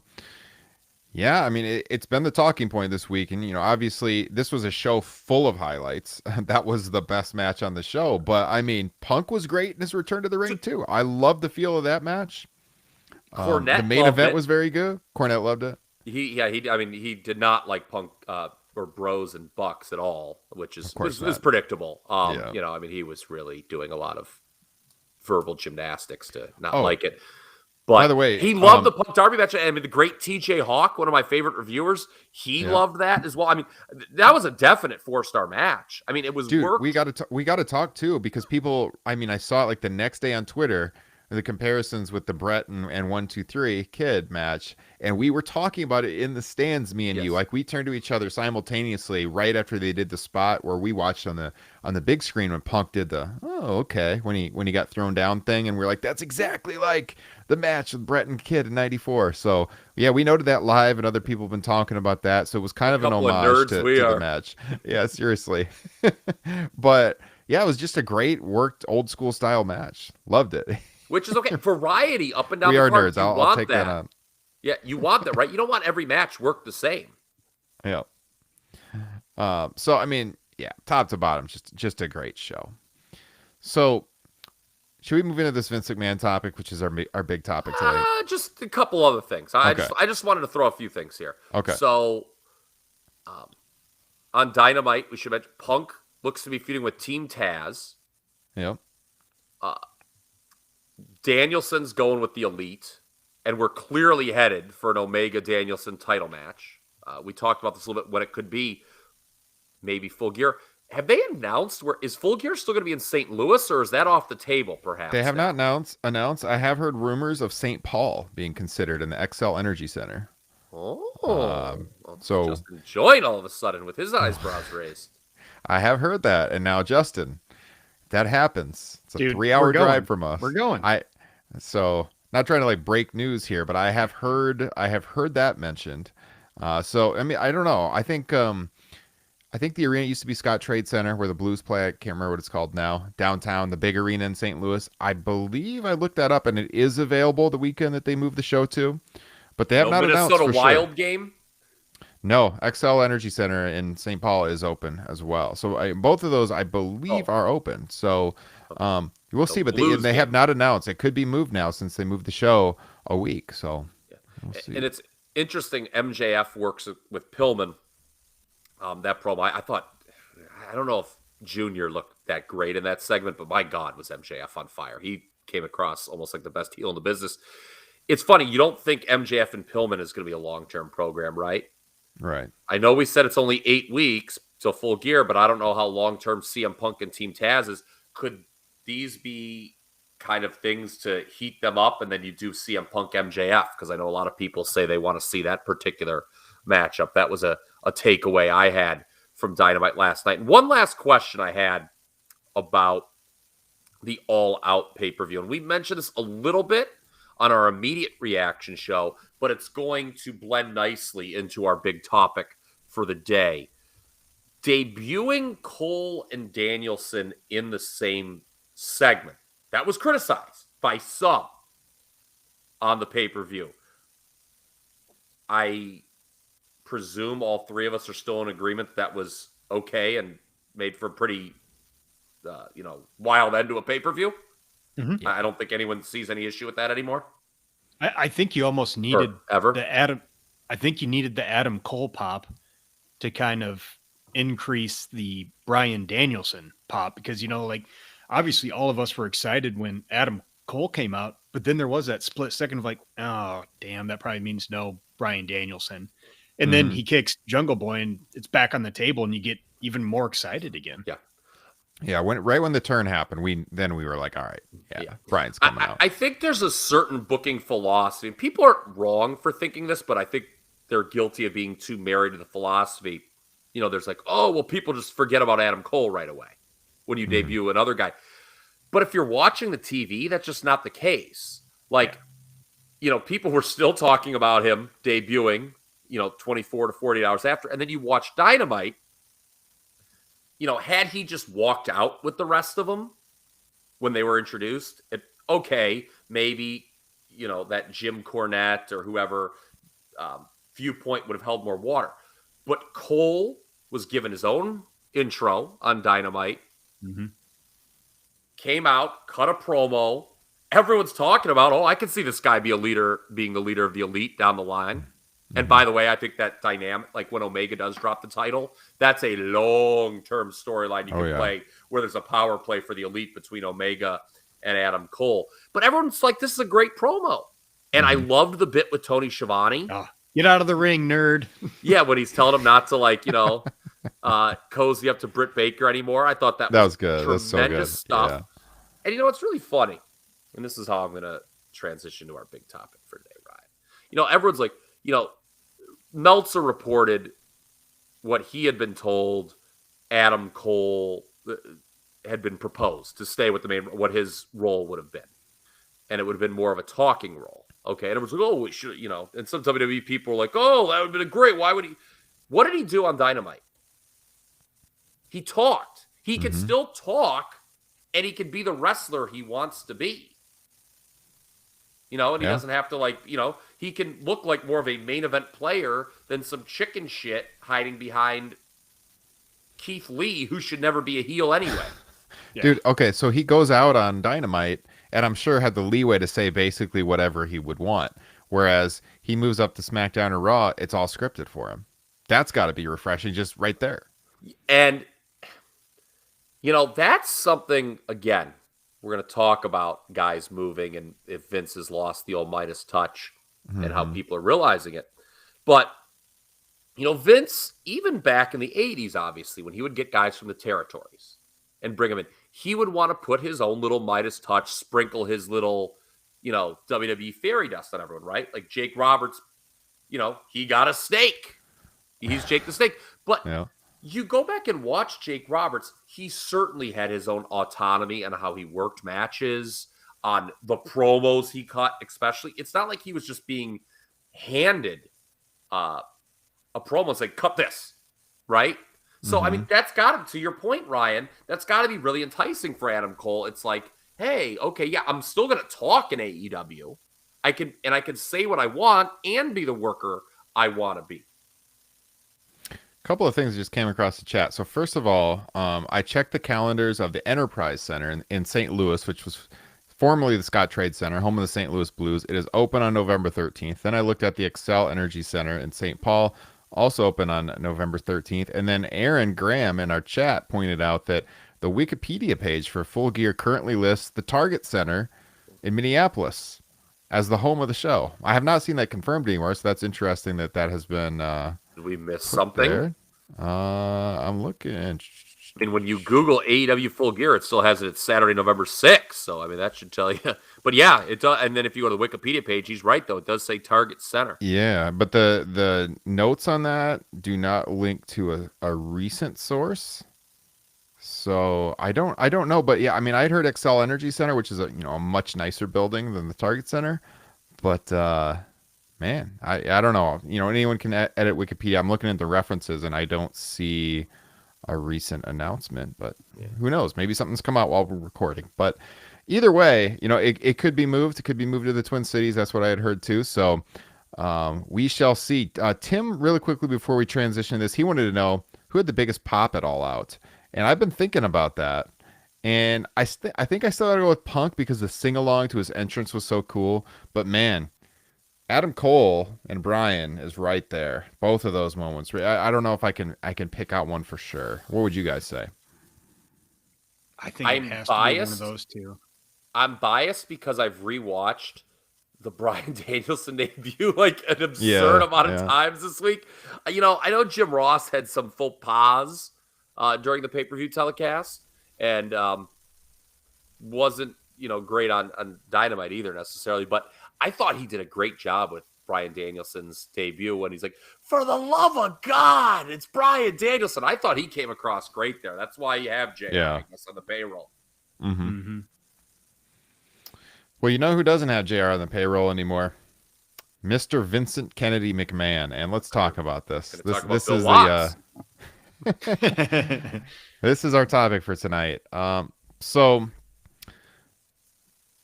I mean, it's been the talking point this week. And, obviously this was a show full of highlights. That was the best match on the show. But, I mean, Punk was great in his return to the ring, too. I love the feel of that match. Cornette the main event was very good. Cornette loved it. He did not like Punk or Bros and Bucks at all, which is predictable. He was really doing a lot of verbal gymnastics to not like it. But By the way, he loved the Punk Darby match. I mean, the great TJ Hawk, one of my favorite reviewers, he loved that as well. I mean, that was a definite 4-star match. I mean, it was dude, worked. we got to talk too, because people, I mean, I saw it like the next day on Twitter, the comparisons with the Brett and 1-2-3 Kid match, and we were talking about it in the stands, me and you. Like, we turned to each other simultaneously right after they did the spot where we watched on the big screen when Punk did the when he got thrown down thing, and we're like, that's exactly like the match with Brett and Kid in '94. So yeah, we noted that live, and other people have been talking about that. So it was kind of an homage to the match. Yeah, seriously. But yeah, it was just a great worked old school style match. Loved it. Which is okay. Variety up and down We the are card. nerds. I'll take that on. Yeah, you want that, right? You don't want every match worked the same. Yeah. So I mean, yeah, top to bottom, just a great show. So should we move into this Vince McMahon topic, which is our big topic today? Just a couple other things. I just wanted to throw a few things here. Okay. So on Dynamite, we should mention Punk looks to be feuding with Team Taz. Yep. Danielson's going with the Elite, and we're clearly headed for an Omega Danielson title match. We talked about this a little bit, when it could be maybe Full Gear. Have they announced is Full Gear still going to be in St. Louis, or is that off the table, perhaps? They have not announced. I have heard rumors of St. Paul being considered in the XL Energy Center. So just enjoying all of a sudden with his eyebrows raised. I have heard that, and now Justin, that happens. It's a 3-hour drive from us. We're going. So not trying to like break news here, but I have heard that mentioned. So I mean, I don't know. I think the arena used to be Scott Trade Center, where the Blues play. I can't remember what it's called now. Downtown, the big arena in St. Louis. I believe I looked that up, and it is available the weekend that they move the show to. But they have not announced for Minnesota Wild sure. game? No, XL Energy Center in St. Paul is open as well. So both of those, I believe, are open. So we'll see. But they have not announced. It could be moved now since they moved the show a week. So we'll see. And it's interesting. MJF works with Pillman. That promo, I thought, I don't know if Junior looked that great in that segment, but my God, was MJF on fire. He came across almost like the best heel in the business. It's funny, you don't think MJF and Pillman is going to be a long-term program, right? Right. I know we said it's only 8 weeks till Full Gear, but I don't know how long-term CM Punk and Team Taz is. Could these be kind of things to heat them up, and then you do CM Punk MJF? Because I know a lot of people say they want to see that particular matchup. That was a takeaway I had from Dynamite last night. And one last question I had about the All Out pay-per-view. And we mentioned this a little bit on our immediate reaction show, but it's going to blend nicely into our big topic for the day. Debuting Cole and Danielson in the same segment. That was criticized by some on the pay-per-view. I presume all three of us are still in agreement that was okay and made for a pretty, wild end to a pay-per-view. Mm-hmm. I don't think anyone sees any issue with that anymore. I think you almost needed ever. I think you needed the Adam Cole pop to kind of increase the Bryan Danielson pop, because, obviously all of us were excited when Adam Cole came out, but then there was that split second of like, oh, damn, that probably means no Bryan Danielson. And then he kicks Jungle Boy and it's back on the table and you get even more excited again. Yeah. Yeah, right when the turn happened, we were like, all right, Bryan's coming out. I think there's a certain booking philosophy. People aren't wrong for thinking this, but I think they're guilty of being too married to the philosophy. There's like, oh, well, people just forget about Adam Cole right away when you debut another guy. But if you're watching the TV, that's just not the case. Like, people were still talking about him debuting, 24 to 48 hours after. And then you watch Dynamite. Had he just walked out with the rest of them when they were introduced, maybe, that Jim Cornette or whoever viewpoint would have held more water. But Cole was given his own intro on Dynamite, came out, cut a promo. Everyone's talking about, I can see this guy being the leader of the Elite down the line. And by the way, I think that dynamic, like when Omega does drop the title, that's a long-term storyline you can play where there's a power play for the Elite between Omega and Adam Cole. But everyone's like, this is a great promo. And I loved the bit with Tony Schiavone. Get out of the ring, nerd. Yeah, when he's telling him not to, like, cozy up to Britt Baker anymore. I thought that was good. That's so tremendous good. stuff. Yeah. And it's really funny. And this is how I'm going to transition to our big topic for today, Ryan. Everyone's like, Meltzer reported what he had been told Adam Cole had been proposed to stay with what his role would have been. And it would have been more of a talking role. Okay. And everyone's like, oh, we should, and some WWE people were like, oh, that would have been great. Why would he? What did he do on Dynamite? He talked. He can still talk, and he can be the wrestler he wants to be. And he doesn't have to, he can look like more of a main event player than some chicken shit hiding behind Keith Lee, who should never be a heel anyway. Yeah. Dude, okay, so he goes out on Dynamite and I'm sure had the leeway to say basically whatever he would want. Whereas he moves up to SmackDown or Raw, it's all scripted for him. That's got to be refreshing just right there. And, that's something, again, we're going to talk about guys moving and if Vince has lost the old Midas touch and how people are realizing it. But, Vince, even back in the 80s, obviously, when he would get guys from the territories and bring them in, he would want to put his own little Midas touch, sprinkle his little, WWE fairy dust on everyone, right? Like Jake Roberts, he got a steak. He's Jake the Snake. But you go back and watch Jake Roberts, he certainly had his own autonomy on how he worked matches, on the promos he cut, especially. It's not like he was just being handed a promo and saying, cut this, right? So, I mean, that's got to your point, Ryan, that's got to be really enticing for Adam Cole. It's like, hey, okay, yeah, I'm still going to talk in AEW. I can say what I want and be the worker I want to be. A couple of things just came across the chat. So first of all, I checked the calendars of the Enterprise Center in St. Louis, which was formerly the Scott Trade Center, home of the St. Louis Blues. It is open on November 13th. Then I looked at the Excel Energy Center in St. Paul, also open on November 13th. And then Aaron Graham in our chat pointed out that the Wikipedia page for Full Gear currently lists the Target Center in Minneapolis as the home of the show. I have not seen that confirmed anywhere, so that's interesting that has been Did we miss something? there. I'm looking. I mean, when you Google AEW Full Gear, it still has it. It's Saturday, November 6th. So, I mean, that should tell you. But yeah, it does. And then if you go to the Wikipedia page, he's right, though. It does say Target Center. Yeah, but the notes on that do not link to a recent source. So I don't know. But yeah, I mean, I'd heard Excel Energy Center, which is a much nicer building than the Target Center. But man, I don't know. Anyone can edit Wikipedia. I'm looking at the references and I don't see a recent announcement, but who knows? Maybe something's come out while we're recording. But either way, it could be moved. It could be moved to the Twin Cities. That's what I had heard too. So we shall see. Tim, really quickly before we transition to this, he wanted to know who had the biggest pop at All Out. And I've been thinking about that. And I think I still got to go with Punk because the sing-along to his entrance was so cool. But man, Adam Cole and Bryan is right there. Both of those moments. I don't know if I can pick out one for sure. What would you guys say? I think I'm it has biased. to be one of those two. I'm biased because I've rewatched the Bryan Danielson debut like an absurd amount of times this week. I know Jim Ross had some faux pas during the pay-per-view telecast and wasn't great on Dynamite either necessarily, but I thought he did a great job with Bryan Danielson's debut when he's like, for the love of God, it's Bryan Danielson. I thought he came across great there. That's why you have JR, I guess, on the payroll. Mm-hmm. Well, you know who doesn't have JR on the payroll anymore? Mr. Vincent Kennedy McMahon. And let's talk about this. This is this is our topic for tonight. So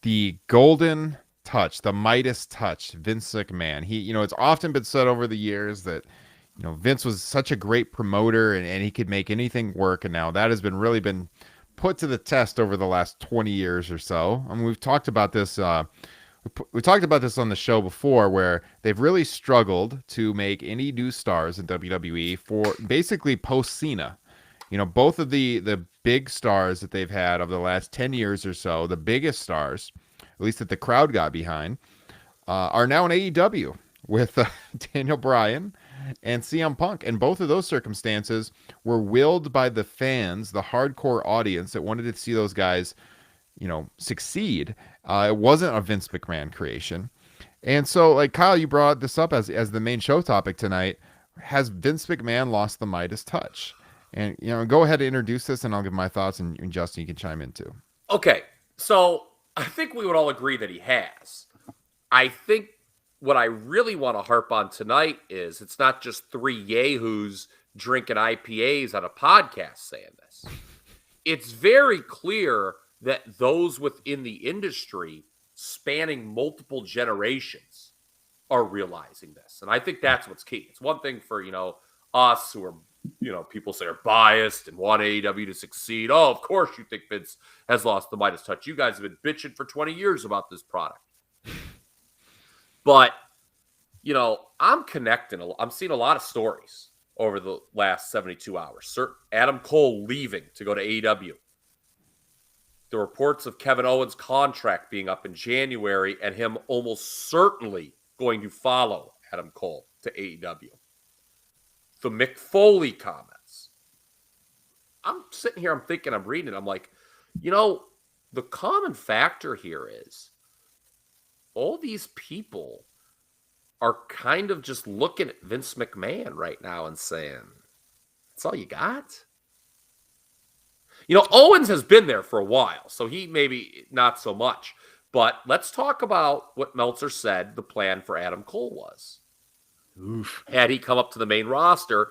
the golden touch, the Midas touch, Vince McMahon. He, it's often been said over the years that, Vince was such a great promoter and he could make anything work. And now that has really been put to the test over the last 20 years or so. I mean, we've talked about this. We talked about this on the show before, where they've really struggled to make any new stars in WWE for basically post Cena. Both of the big stars that they've had over the last 10 years or so, the biggest stars, at least that the crowd got behind, are now in AEW with Daniel Bryan and CM Punk. And both of those circumstances were willed by the fans, the hardcore audience that wanted to see those guys, succeed. It wasn't a Vince McMahon creation. And so, like, Kyle, you brought this up as the main show topic tonight. Has Vince McMahon lost the Midas touch? And, go ahead and introduce this, and I'll give my thoughts, and Justin, you can chime in too. Okay, so I think we would all agree that he has. I think what I really want to harp on tonight is it's not just three yahoos drinking IPAs on a podcast saying this. It's very clear that those within the industry spanning multiple generations are realizing this. And I think that's what's key. It's one thing for, us who are, people say are biased and want AEW to succeed. Oh, of course you think Vince has lost the Midas touch. You guys have been bitching for 20 years about this product. But, I'm seeing a lot of stories over the last 72 hours. Adam Cole leaving to go to AEW. The reports of Kevin Owens' contract being up in January and him almost certainly going to follow Adam Cole to AEW. The Mick Foley comments. I'm sitting here, I'm thinking, I'm reading it. I'm like, the common factor here is all these people are kind of just looking at Vince McMahon right now and saying, that's all you got? Owens has been there for a while, so he maybe not so much. But let's talk about what Meltzer said the plan for Adam Cole was. Oof. Had he come up to the main roster,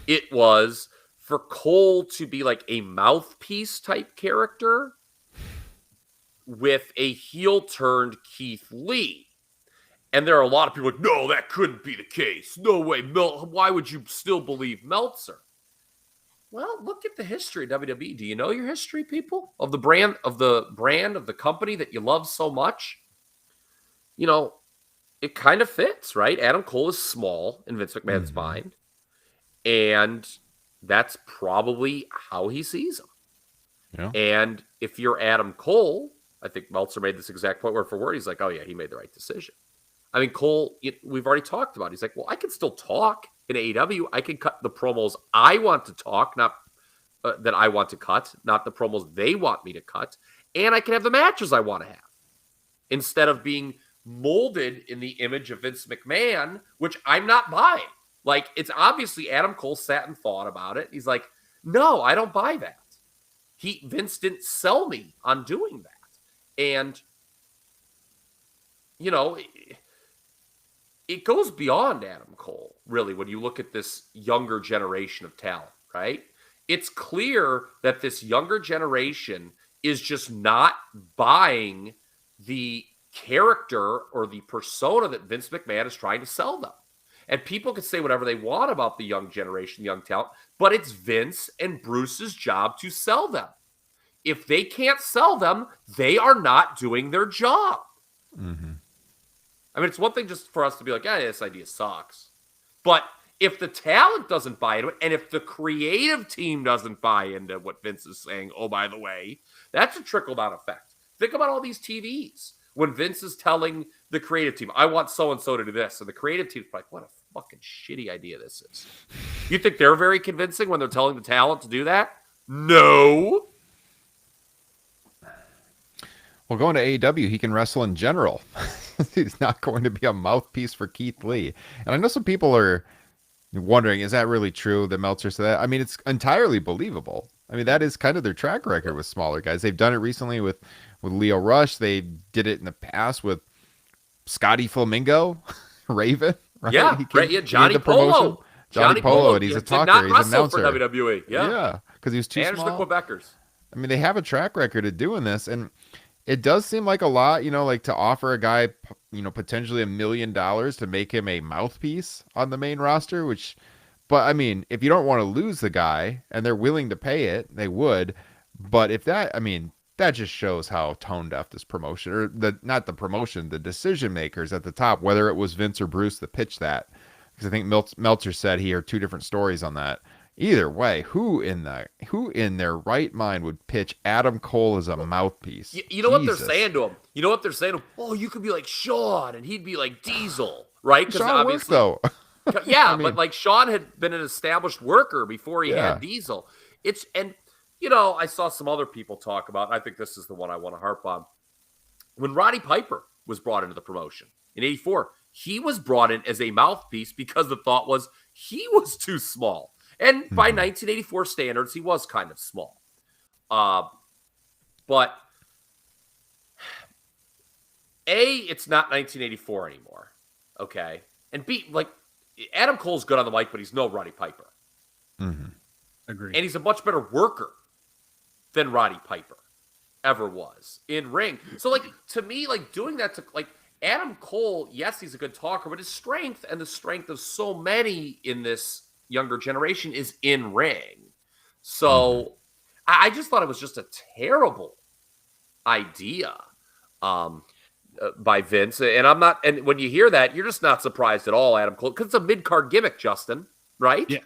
it was for Cole to be like a mouthpiece type character with a heel-turned Keith Lee. And there are a lot of people like, no, that couldn't be the case. No way. Why would you still believe Meltzer? Well, look at the history of WWE. Do you know your history, people? Of the brand of the company that you love so much? It kind of fits, right? Adam Cole is small in Vince McMahon's mind. And that's probably how he sees him. Yeah. And if you're Adam Cole, I think Meltzer made this exact point word for word. He's like, oh, yeah, he made the right decision. I mean, Cole, we've already talked about it. He's like, well, I can still talk in AEW. I can cut the promos I want to talk, not that I want to cut, not the promos they want me to cut. And I can have the matches I want to have instead of being molded in the image of Vince McMahon, which I'm not buying. Like, it's obviously Adam Cole sat and thought about it. He's like, no, I don't buy that. Vince didn't sell me on doing that. And, it goes beyond Adam Cole, really, when you look at this younger generation of talent, right? It's clear that this younger generation is just not buying the character or the persona that Vince McMahon is trying to sell them. And people can say whatever they want about the young generation, young talent, but it's Vince and Bruce's job to sell them. If they can't sell them, they are not doing their job. Mm-hmm. I mean, it's one thing just for us to be like, this idea sucks. But if the talent doesn't buy into it, and if the creative team doesn't buy into what Vince is saying, oh, by the way, that's a trickle-down effect. Think about all these TVs. When Vince is telling the creative team, I want so-and-so to do this, and the creative team's like, what a fucking shitty idea this is. You think they're very convincing when they're telling the talent to do that? No. Well, going to AEW, he can wrestle in general. He's not going to be a mouthpiece for Keith Lee. And I know some people are wondering, is that really true that Meltzer said that? I mean, it's entirely believable. I mean, that is kind of their track record with smaller guys. They've done it recently with Leo Rush. They did it in the past with Scotty Flamingo, Raven. Right? Yeah, Johnny Polo. Johnny Polo, and he's a talker. He's an announcer. For WWE. Yeah, because he was too small. The Quebecers. I mean, they have a track record of doing this, and it does seem like a lot, like to offer a guy, potentially $1 million to make him a mouthpiece on the main roster, but I mean, if you don't want to lose the guy and they're willing to pay it, they would. But if that just shows how tone deaf this promotion, or not the promotion, the decision makers at the top, whether it was Vince or Bruce that pitched that. Because I think Meltzer said he heard two different stories on that. Either way, who in their right mind would pitch Adam Cole as a mouthpiece? You know what they're Jesus. saying to him? You know what they're saying to him? Oh, you could be like Sean, and he'd be like Diesel, right? Because Sean worked obviously, though. yeah, I mean, but like Sean had been an established worker before he Yeah. had Diesel. I saw some other people talk about, and I think this is the one I want to harp on. When Roddy Piper was brought into the promotion in '84, he was brought in as a mouthpiece because the thought was he was too small. And by 1984 standards, he was kind of small. But A, it's not 1984 anymore. Okay. And B, like, Adam Cole's good on the mic, but he's no Roddy Piper. Agree. And he's a much better worker than Roddy Piper ever was in ring. So, like, to me, like, doing that to, like, Adam Cole, yes, he's a good talker, but his strength and the strength of so many in this younger generation is in ring. So I just thought it was just a terrible idea by Vince. And I'm not, and when you hear that, you're just not surprised at all, Adam Cole, because it's a mid-card gimmick, Justin, right? Yeah.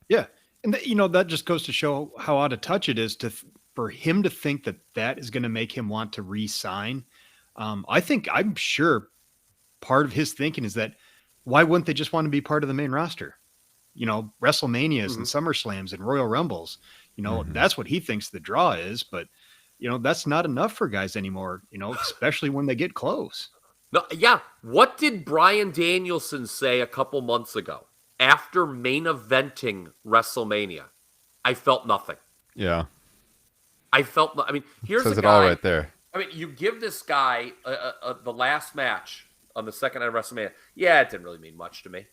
Yeah. And that just goes to show how out of touch it is for him to think that is going to make him want to re-sign. I'm sure part of his thinking is that why wouldn't they just want to be part of the main roster? WrestleManias and SummerSlams and Royal Rumbles, that's what he thinks the draw is, but that's not enough for guys anymore, especially when they get close. No, yeah. What did Bryan Danielson say a couple months ago after main eventing WrestleMania? I felt nothing. Yeah. Here's Says a it guy. all right there. You give this guy the last match on the second night of WrestleMania. Yeah, it didn't really mean much to me.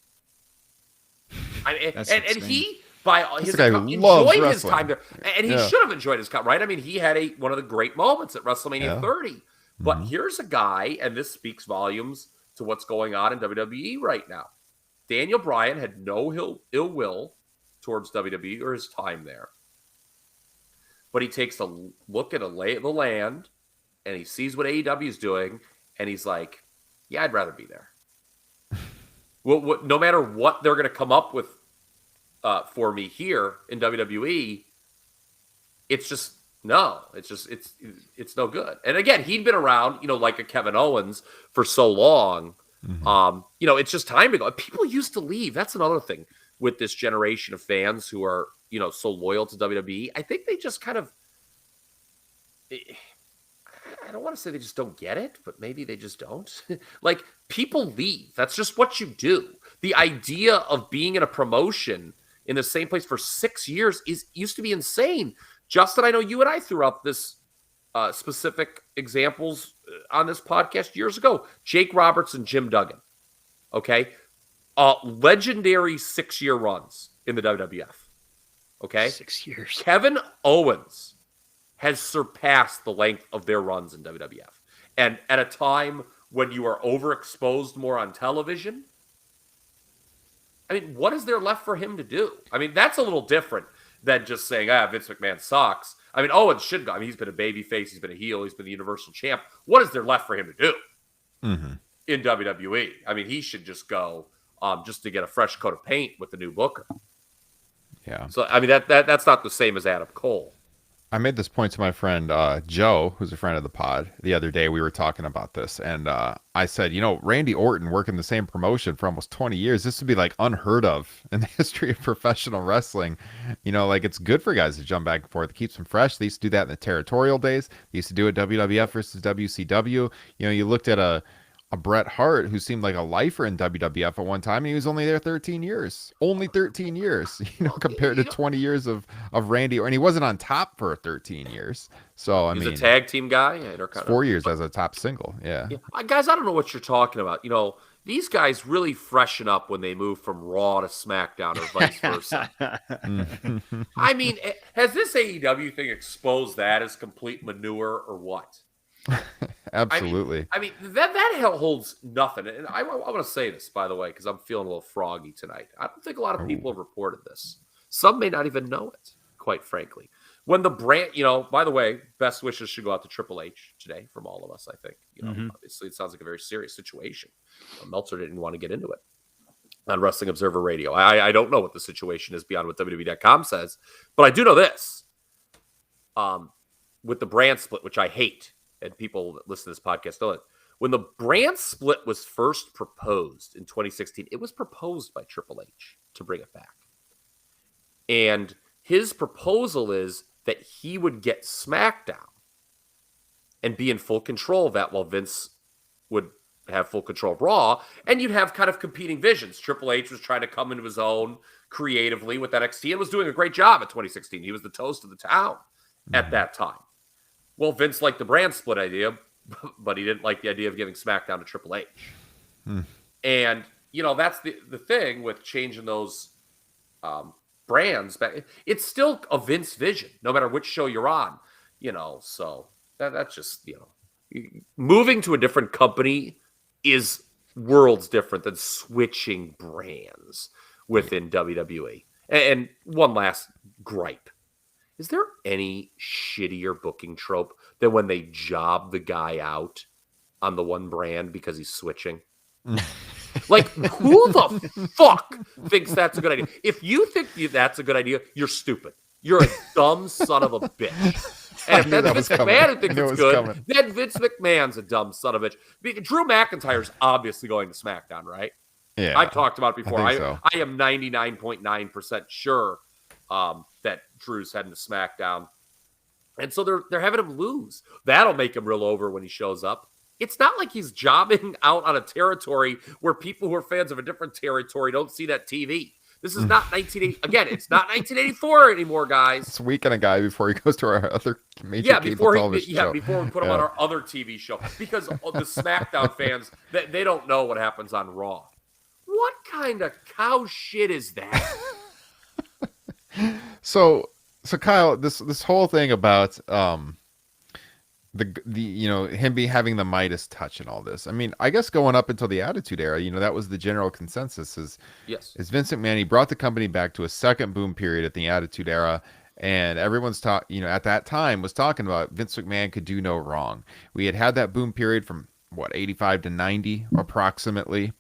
And he, by his guy who account, loves enjoyed his wrestling. time there, and he should have enjoyed his time, right? He had one of the great moments at WrestleMania 30. But here's a guy, and this speaks volumes to what's going on in WWE right now. Daniel Bryan had no ill will towards WWE or his time there, but he takes a look at a lay of the land, and he sees what AEW is doing, and he's like, "Yeah, I'd rather be there." Well, no matter what they're going to come up with for me here in WWE, it's no good. And again, he'd been around, like a Kevin Owens for so long. It's just time to go. People used to leave. That's another thing with this generation of fans who are, so loyal to WWE. I think they just kind of, I don't want to say they just don't get it, but maybe they just don't. Like, people leave. That's just what you do. The idea of being in a promotion in the same place for 6 years used to be insane. Justin, I know you and I threw out this specific examples on this podcast years ago. Jake Roberts and Jim Duggan. Okay? Legendary 6-year runs in the WWF. Okay? 6 years. Kevin Owens has surpassed the length of their runs in WWF. And at a time when you are overexposed more on television, what is there left for him to do? That's a little different than just saying, Vince McMahon sucks. Owens should go. He's been a babyface. He's been a heel. He's been the Universal Champ. What is there left for him to do in WWE? He should just go just to get a fresh coat of paint with the new booker. Yeah. So, that's not the same as Adam Cole. I made this point to my friend Joe, who's a friend of the pod, the other day. We were talking about this, and I said, Randy Orton working the same promotion for almost 20 years. This would be like unheard of in the history of professional wrestling. It's good for guys to jump back and forth. It keeps them fresh. They used to do that in the territorial days. They used to do it WWF versus WCW. You looked at a Bret Hart, who seemed like a lifer in WWF at one time, and he was only there 13 years. Only 13 years, compared to 20 years of Randy. And he wasn't on top for 13 years. So, He's a tag team guy. 4 years as a top single. Yeah. Guys, I don't know what you're talking about. These guys really freshen up when they move from Raw to SmackDown or vice versa. Has this AEW thing exposed that as complete manure or what? Absolutely. That holds nothing. And I want to say this, by the way, because I'm feeling a little froggy tonight. I don't think a lot of people have reported this. Some may not even know it, quite frankly. When the brand, by the way, best wishes should go out to Triple H today from all of us, I think. Obviously it sounds like a very serious situation. Meltzer didn't want to get into it. on Wrestling Observer Radio. I don't know what the situation is beyond what WWE.com says, but I do know this. With the brand split, which I hate, and people that listen to this podcast know it. When the brand split was first proposed in 2016, it was proposed by Triple H to bring it back. And his proposal is that he would get SmackDown and be in full control of that while Vince would have full control of Raw. And you'd have kind of competing visions. Triple H was trying to come into his own creatively with NXT and was doing a great job at 2016. He was the toast of the town at that time. Well, Vince liked the brand split idea, but he didn't like the idea of giving SmackDown to Triple H. And, that's the thing with changing those brands. It's still a Vince vision, no matter which show you're on, so that's just, moving to a different company is worlds different than switching brands within WWE. And one last gripe. Is there any shittier booking trope than when they job the guy out on the one brand because he's switching? Like, who the fuck thinks that's a good idea? If you think that's a good idea, you're stupid. You're a dumb son of a bitch. And if that's Vince McMahon who thinks it's good, then Vince McMahon's a dumb son of a bitch. Drew McIntyre's obviously going to SmackDown, right? Yeah. I've talked about it before. I am 99.9% sure that Drew's heading to SmackDown. And so they're having him lose. That'll make him real over when he shows up. It's not like he's jobbing out on a territory where people who are fans of a different territory don't see that TV. This is not 1980. Again, it's not 1984 anymore, guys. It's Weekend a Guy before he goes to our other major cable television show. Before we put him on our other TV show. Because the SmackDown fans, they don't know what happens on Raw. What kind of cow shit is that? So Kyle, this whole thing about him having the Midas touch and all this. I mean, I guess going up until the Attitude Era, that was the general consensus is Vince McMahon. He brought the company back to a second boom period at the Attitude Era, and everyone's at that time was talking about Vince McMahon could do no wrong. We had that boom period from 85 to 90 approximately,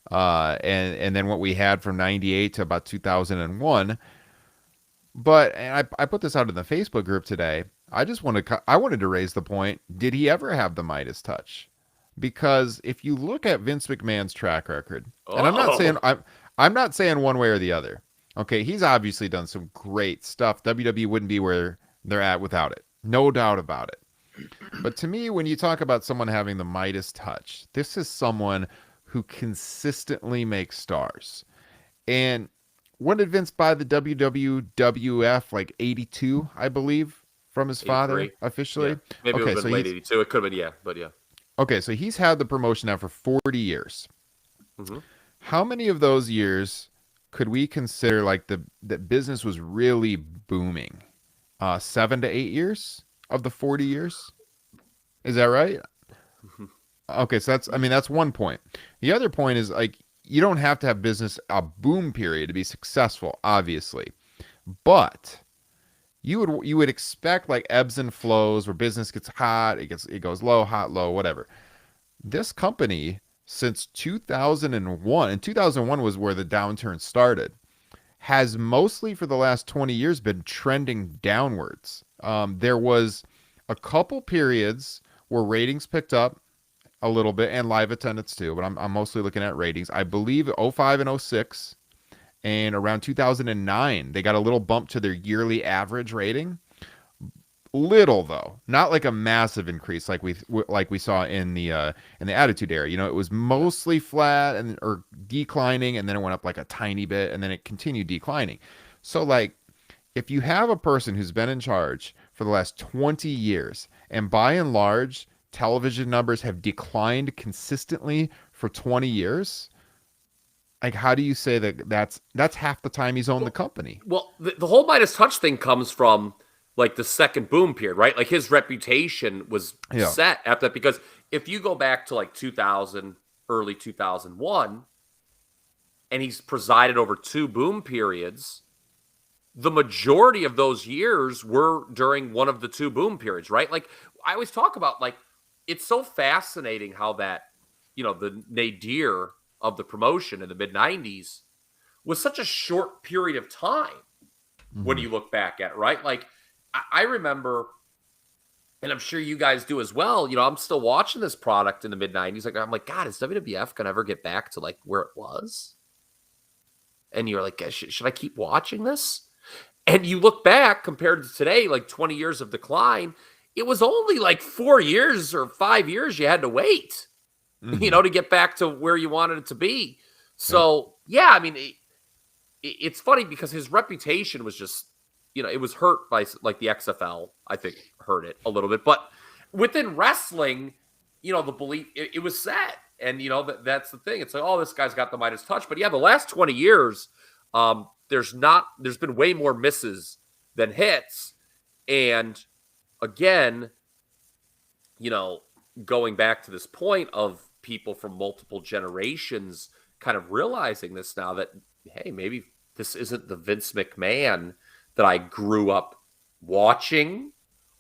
and then what we had from 98 to about 2001. But I put this out in the Facebook group today. I wanted to raise the point. Did he ever have the Midas touch? Because if you look at Vince McMahon's track record, and I'm not saying one way or the other. Okay, he's obviously done some great stuff. WWE wouldn't be where they're at without it. No doubt about it. But to me, when you talk about someone having the Midas touch, this is someone who consistently makes stars. And when did Vince buy the WWF? Like 82, I believe, from his father officially. Yeah. Maybe it would have been late 82. It could have been, but yeah. Okay, so he's had the promotion now for 40 years. Mm-hmm. How many of those years could we consider like that business was really booming? 7 to 8 years of the 40 years? Is that right? Mm-hmm. Okay, so that's one point. The other point is like you don't have to have business a boom period to be successful, obviously. But you would expect like ebbs and flows where business gets hot, it goes low, hot, low, whatever. This company since 2001, and 2001 was where the downturn started, has mostly for the last 20 years been trending downwards. There was a couple periods where ratings picked up a little bit and live attendance too, but I'm mostly looking at ratings. I believe 05 and 06 and around 2009, they got a little bump to their yearly average rating. Little though, not like a massive increase like we saw in the Attitude Era. It was mostly flat or declining, and then it went up like a tiny bit, and then it continued declining. So like, if you have a person who's been in charge for the last 20 years, and by and large, television numbers have declined consistently for 20 years, like how do you say that's half the time he's owned the company? Well, the whole Midas touch thing comes from like the second boom period, right? Like his reputation was set after that, because if you go back to like 2000, early 2001, and he's presided over 2 boom periods, the majority of those years were during one of the 2 boom periods, right? Like I always talk about, like, it's so fascinating how that, the nadir of the promotion in the mid 90s was such a short period of time when you look back at it, right? Like, I remember, and I'm sure you guys do as well, I'm still watching this product in the mid 90s. Like, I'm like, God, is WWF going to ever get back to like where it was? And you're like, should I keep watching this? And you look back compared to today, like 20 years of decline, it was only like 4 years or 5 years you had to wait, to get back to where you wanted it to be. So, I mean, it's funny because his reputation was just, it was hurt by like the XFL, I think hurt it a little bit. But within wrestling, the belief, it was set. And, that's the thing. It's like, oh, this guy's got the Midas touch. But the last 20 years, there's been way more misses than hits. And again, going back to this point of people from multiple generations kind of realizing this now that, hey, maybe this isn't the Vince McMahon that I grew up watching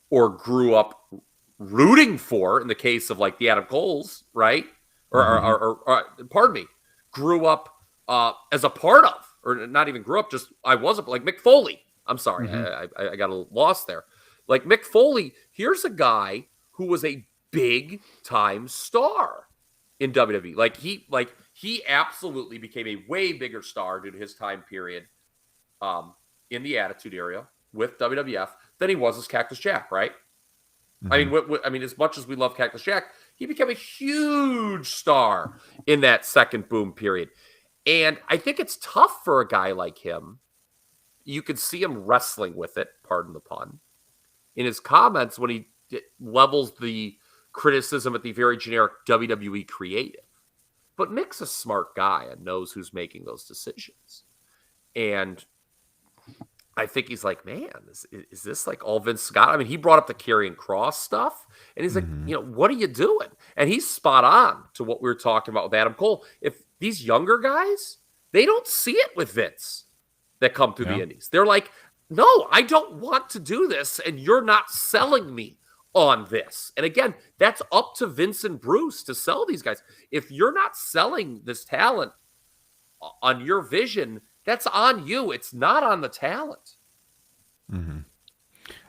or grew up rooting for in the case of like the Adam Coles, right? Or pardon me, grew up as a part of, or not even grew up, just I wasn't like Mick Foley. I'm sorry, I got a little lost there. Like Mick Foley, here's a guy who was a big time star in WWE. Like he absolutely became a way bigger star due to his time period in the Attitude Era with WWF than he was as Cactus Jack, right? I mean, as much as we love Cactus Jack, he became a huge star in that second boom period. And I think it's tough for a guy like him. You could see him wrestling with it, pardon the pun, in his comments when he levels the criticism at the very generic WWE creative. But Mick's a smart guy and knows who's making those decisions. And I think he's like, man, is this like all Vince Scott? I mean, he brought up the Karrion Kross stuff, and he's like, what are you doing? And he's spot on to what we were talking about with Adam Cole. If these younger guys, they don't see it with Vince that come through the indies. They're like, no, I don't want to do this, and you're not selling me on this. And again, that's up to Vince and Bruce to sell these guys. If you're not selling this talent on your vision, that's on you. It's not on the talent.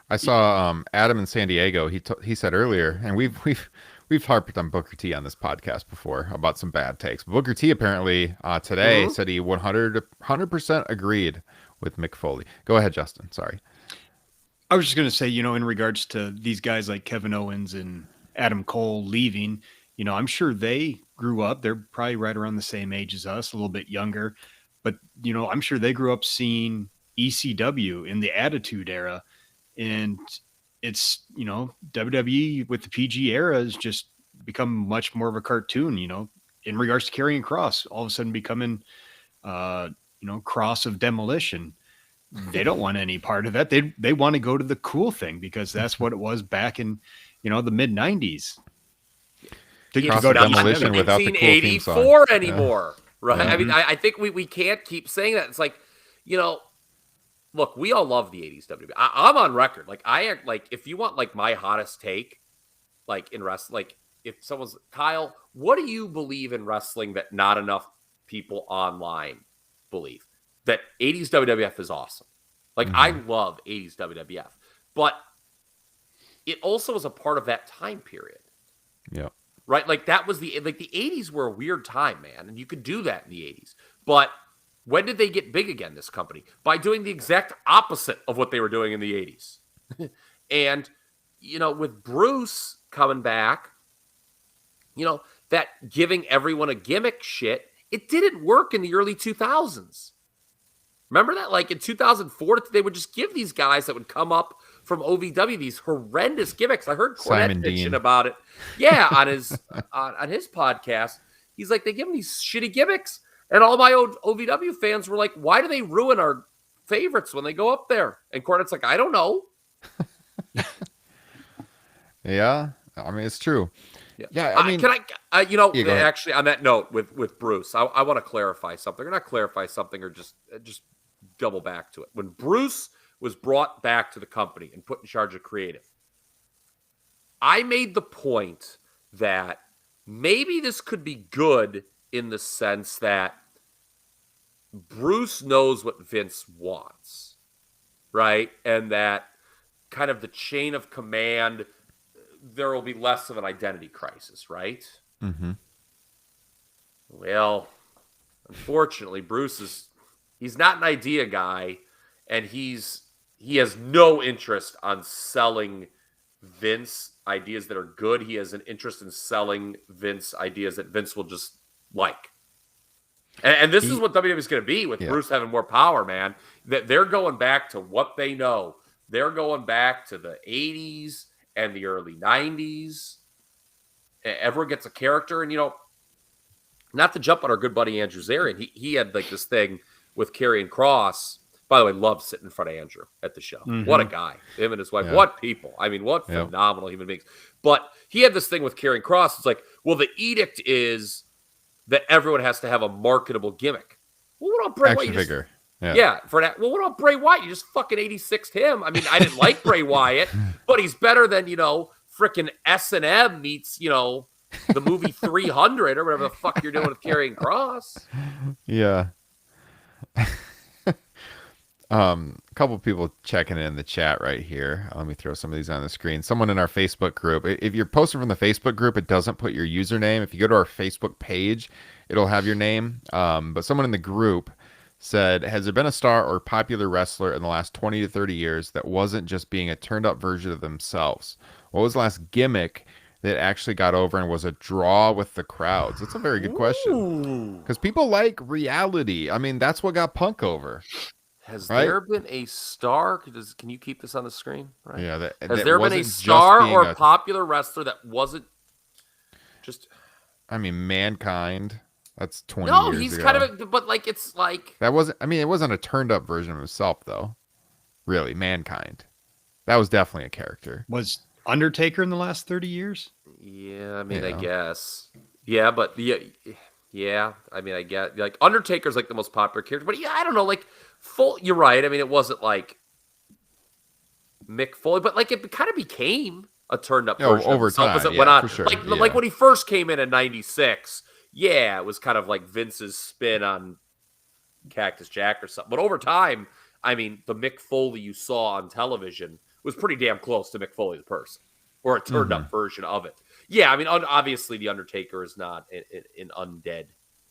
I saw Adam in San Diego. He said earlier, and we've harped on Booker T on this podcast before about some bad takes. But Booker T apparently today said he 100% agreed with Mick Foley. Go ahead, Justin. Sorry. I was just going to say, in regards to these guys like Kevin Owens and Adam Cole leaving, I'm sure they grew up. They're probably right around the same age as us, a little bit younger. But, I'm sure they grew up seeing ECW in the Attitude Era. And it's, WWE with the PG era has just become much more of a cartoon, in regards to Karrion Kross, all of a sudden becoming, Cross of Demolition. They don't want any part of that. They want to go to the cool thing because that's what it was back in, the mid 90s. Cross of Demolition without the cool theme song. 1984 anymore. Right. I mean, I think we can't keep saying that. It's like, look, we all love the 80s WWE. I'm on record. Like, if you want like my hottest take, like in wrestling, like if someone's Kyle, what do you believe in wrestling that not enough people online believe? That 80s WWF is awesome. Like, I love 80s WWF. But it also is a part of that time period. Yeah. Right? Like, that was the 80s were a weird time, man. And you could do that in the 80s. But when did they get big again, this company? By doing the exact opposite of what they were doing in the 80s. And, with Bruce coming back, that giving everyone a gimmick shit, it didn't work in the early 2000s. Remember that? Like in 2004, they would just give these guys that would come up from OVW these horrendous gimmicks. I heard Cornette mention about it. Yeah, on his on his podcast. He's like, they give him these shitty gimmicks. And all my old OVW fans were like, why do they ruin our favorites when they go up there? And Cornette's like, I don't know. Yeah, I mean, it's true. Yeah, I mean, actually, on that note with Bruce, I want to clarify something, or not clarify something, or just double back to it. When Bruce was brought back to the company and put in charge of creative, I made the point that maybe this could be good in the sense that Bruce knows what Vince wants, right? And that kind of the chain of command, there will be less of an identity crisis, right? Mm-hmm. Well, unfortunately, he's not an idea guy, and he has no interest on selling Vince ideas that are good. He has an interest in selling Vince ideas that Vince will just like. And this is what WWE is going to be with Bruce having more power, man. That they're going back to what they know. They're going back to the 80s and the early 90s. Everyone gets a character, and not to jump on our good buddy Andrew Zarian, he had like this thing with Karrion Kross. By the way, loved sitting in front of Andrew at the show. Mm-hmm. What a guy. Him and his wife. Yeah. What people. I mean, what phenomenal human beings. But he had this thing with Karrion Kross. It's like, well, the edict is that everyone has to have a marketable gimmick. Well, what about Bray Wyatt? Action figure. Yeah, for that. Well, what about Bray Wyatt? You just fucking 86'd him. I mean, I didn't like Bray Wyatt, but he's better than, freaking S&M meets, the movie 300 or whatever the fuck you're doing with Karrion Kross. Yeah. A couple of people checking in the chat right here. Let me throw some of these on the screen. Someone in our Facebook group. If you're posting from the Facebook group, it doesn't put your username. If you go to our Facebook page, it'll have your name. But someone in the group said, has there been a star or popular wrestler in the last 20 to 30 years that wasn't just being a turned up version of themselves? What was the last gimmick that actually got over and was a draw with the crowds? That's a very good question. Because people like reality. I mean, that's what got Punk over. Has there been a star? Can you keep this on the screen? Right. Yeah. Has there been a star or a popular wrestler that wasn't just... I mean, Mankind. That's 20 years ago. No, he's kind of... But, it's like... That wasn't... I mean, it wasn't a turned-up version of himself, though. Really, Mankind. That was definitely a character. Was Undertaker in the last 30 years? Yeah, I mean, I guess. Yeah, but... Yeah, I mean, I get... Like, Undertaker's, the most popular character. But, yeah, I don't know, you're right. I mean, it wasn't like Mick Foley, but it kind of became a turned up version over of time as it went on. For sure. Like when he first came in '96, it was kind of like Vince's spin on Cactus Jack or something. But over time, I mean, the Mick Foley you saw on television was pretty damn close to Mick Foley the person, or a turned up version of it. Yeah, I mean, obviously the Undertaker is not an undead.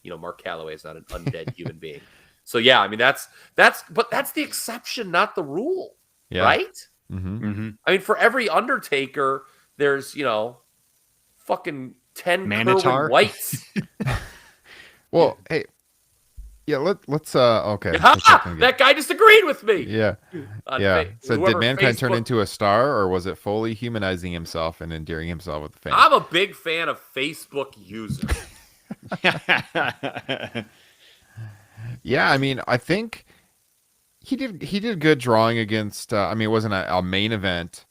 Mark Calloway is not an undead human being. So yeah, I mean that's the exception, not the rule, right? Mm-hmm. Mm-hmm. I mean, for every Undertaker, there's fucking 10 Kerwin Whites. Well, hey, yeah, let's okay. That guy disagreed with me. Yeah. So did Mankind turn into a star, or was it Foley humanizing himself and endearing himself with the fans? I'm a big fan of Facebook users. Yeah, I mean, I think he did good drawing against. I mean, it wasn't a main event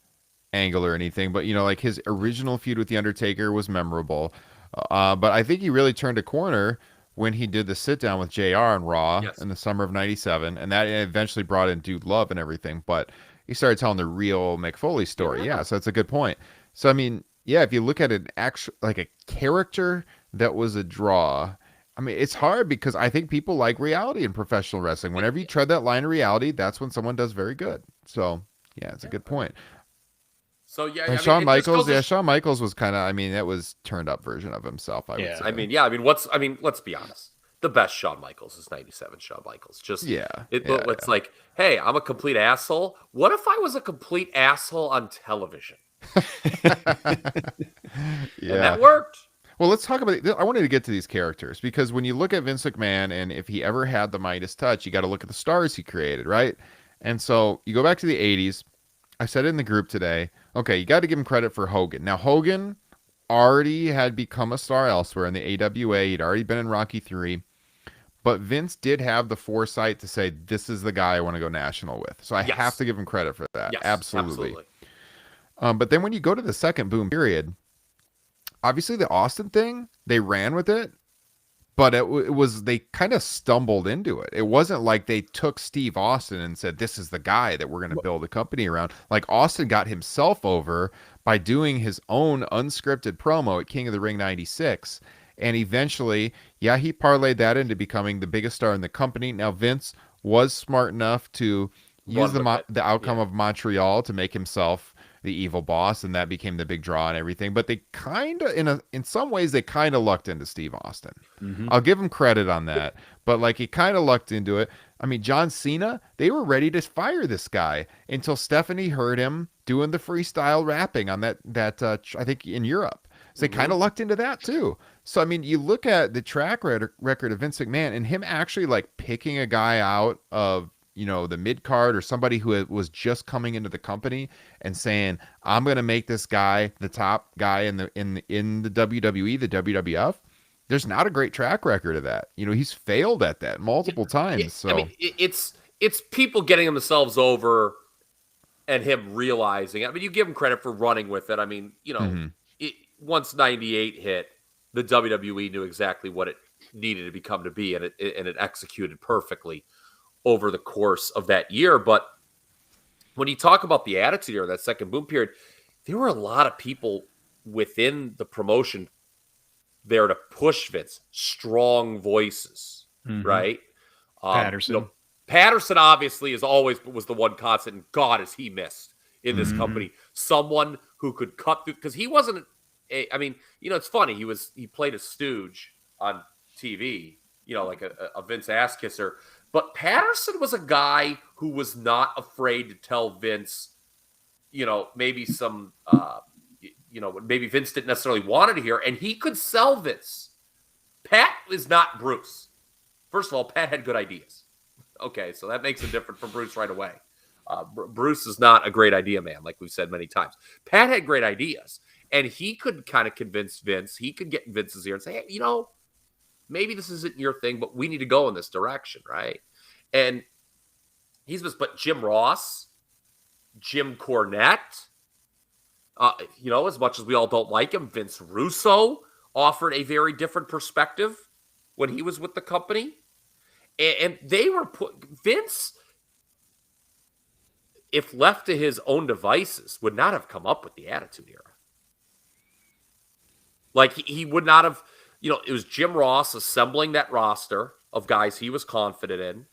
angle or anything, but his original feud with the Undertaker was memorable. But I think he really turned a corner when he did the sit down with JR on Raw in the summer of '97, and that eventually brought in Dude Love and everything. But he started telling the real Mick Foley story. Yeah, so that's a good point. So I mean, yeah, if you look at an actual a character that was a draw. I mean, it's hard because I think people like reality in professional wrestling. Whenever you tread that line of reality, that's when someone does very good. So, yeah, it's a good point. So, yeah. And Shawn Michaels, Shawn Michaels was kind of, I mean, that was turned up version of himself, I would say. I mean, let's be honest. The best Shawn Michaels is 97 Shawn Michaels. It's like, hey, I'm a complete asshole. What if I was a complete asshole on television? And that worked. Well, let's talk about I wanted to get to these characters because when you look at Vince McMahon and if he ever had the Midas touch, you got to look at the stars he created, right? And so you go back to the 80s. I said it in the group today. Okay, you got to give him credit for Hogan. Now, Hogan already had become a star elsewhere in the AWA. He'd already been in Rocky 3. But Vince did have the foresight to say, this is the guy I want to go national with. So I have to give him credit for that. Yes, absolutely. But then when you go to the second boom period, obviously the Austin thing, they ran with it, but it was they kind of stumbled into it. It wasn't like they took Steve Austin and said, this is the guy that we're going to build a company around. Like Austin got himself over by doing his own unscripted promo at King of the Ring 96. And eventually, yeah, he parlayed that into becoming the biggest star in the company. Now, Vince was smart enough to use Run with it. the outcome Yeah. of Montreal to make himself the evil boss, and that became the big draw and everything. But they kind of, in some ways, they kind of lucked into Steve Austin. I'll give him credit on that, but like he kind of lucked into it. I mean, John Cena, they were ready to fire this guy until Stephanie heard him doing the freestyle rapping on that I think in Europe. So they kind of lucked into that too. So I mean, you look at the track record of Vince McMahon and him actually like picking a guy out of the mid card or somebody who was just coming into the company and saying, I'm going to make this guy the top guy in the WWE, the WWF. There's not a great track record of that. He's failed at that multiple times. So I mean, it's people getting themselves over and him realizing. I mean, you give him credit for running with it. I mean, once '98 hit, the WWE knew exactly what it needed to become to be, and it executed perfectly over the course of that year. But when you talk about the attitude era, that second boom period, there were a lot of people within the promotion there to push Vince, strong voices, right? Patterson. Patterson obviously was the one constant, and God, is he missed in this company. Someone who could cut through, because he wasn't. It's funny. He played a stooge on TV, like a Vince ass kisser. But Patterson was a guy who was not afraid to tell Vince, maybe some, maybe Vince didn't necessarily want to hear, and he could sell Vince. Pat is not Bruce. First of all, Pat had good ideas. Okay, so that makes it different from Bruce right away. Bruce is not a great idea man, like we've said many times. Pat had great ideas, and he could kind of convince Vince. He could get in Vince's ear and say, hey, maybe this isn't your thing, but we need to go in this direction, right? And but Jim Ross, Jim Cornette, as much as we all don't like him, Vince Russo offered a very different perspective when he was with the company. And they were Vince, if left to his own devices, would not have come up with the Attitude Era. Like he would not have, it was Jim Ross assembling that roster of guys he was confident in,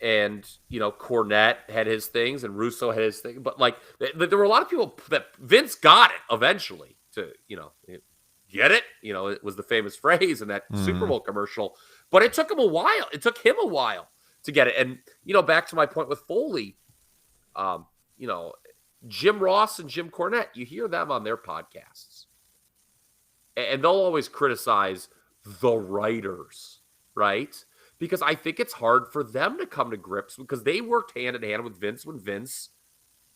and Cornette had his things and Russo had his thing, but like there were a lot of people that Vince got it eventually to, get it. It was the famous phrase in that Super Bowl commercial, but it took him a while. It took him a while to get it. And, back to my point with Foley, Jim Ross and Jim Cornette, you hear them on their podcasts, and they'll always criticize the writers, right? Because I think it's hard for them to come to grips because they worked hand in hand with Vince when Vince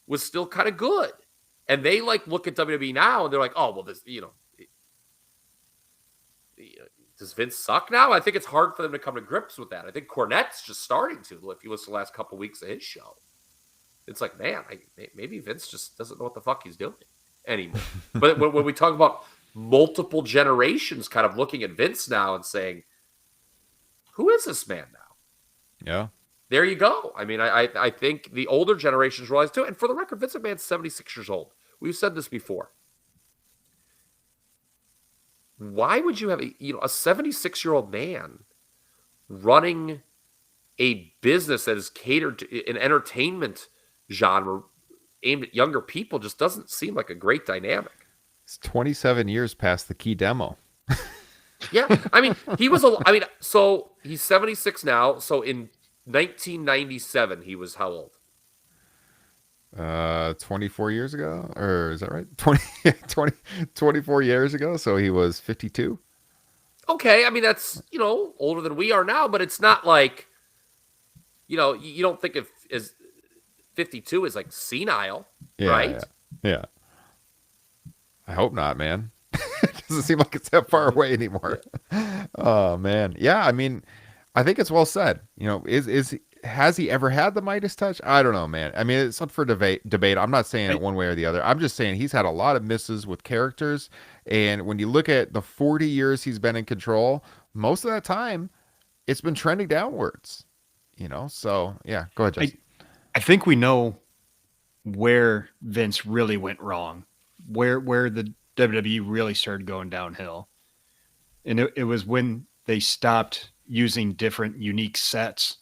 was still kind of good. And they look at WWE now and they're like, oh, well, this, does Vince suck now? I think it's hard for them to come to grips with that. I think Cornette's just starting to, if you listen to the last couple of weeks of his show. It's like, man, maybe Vince just doesn't know what the fuck he's doing anymore. But when we talk about multiple generations kind of looking at Vince now and saying, who is this man now? Yeah. There you go. I mean, I think the older generations realize too. And for the record, Vince McMahon's 76 years old. We've said this before. Why would you have a 76-year-old man running a business that is catered to an entertainment genre aimed at younger people? Just doesn't seem like a great dynamic. It's 27 years past the key demo. Yeah, I mean, so he's 76 now. So in 1997, he was how old? 24 years ago, or is that right? 24 years ago. So he was 52. Okay, I mean that's older than we are now, but it's not like you don't think of as 52 is like senile, right? Yeah. I hope not, man. It doesn't seem like it's that far away anymore. Oh man, yeah. I mean, I think it's well said. Has he ever had the Midas touch? I don't know, man. I mean, it's up for debate. I'm not saying it one way or the other. I'm just saying he's had a lot of misses with characters. And when you look at the 40 years he's been in control, most of that time, it's been trending downwards. So yeah, go ahead, Justin. I think we know where Vince really went wrong, where the WWE really started going downhill. And it was when they stopped using different unique sets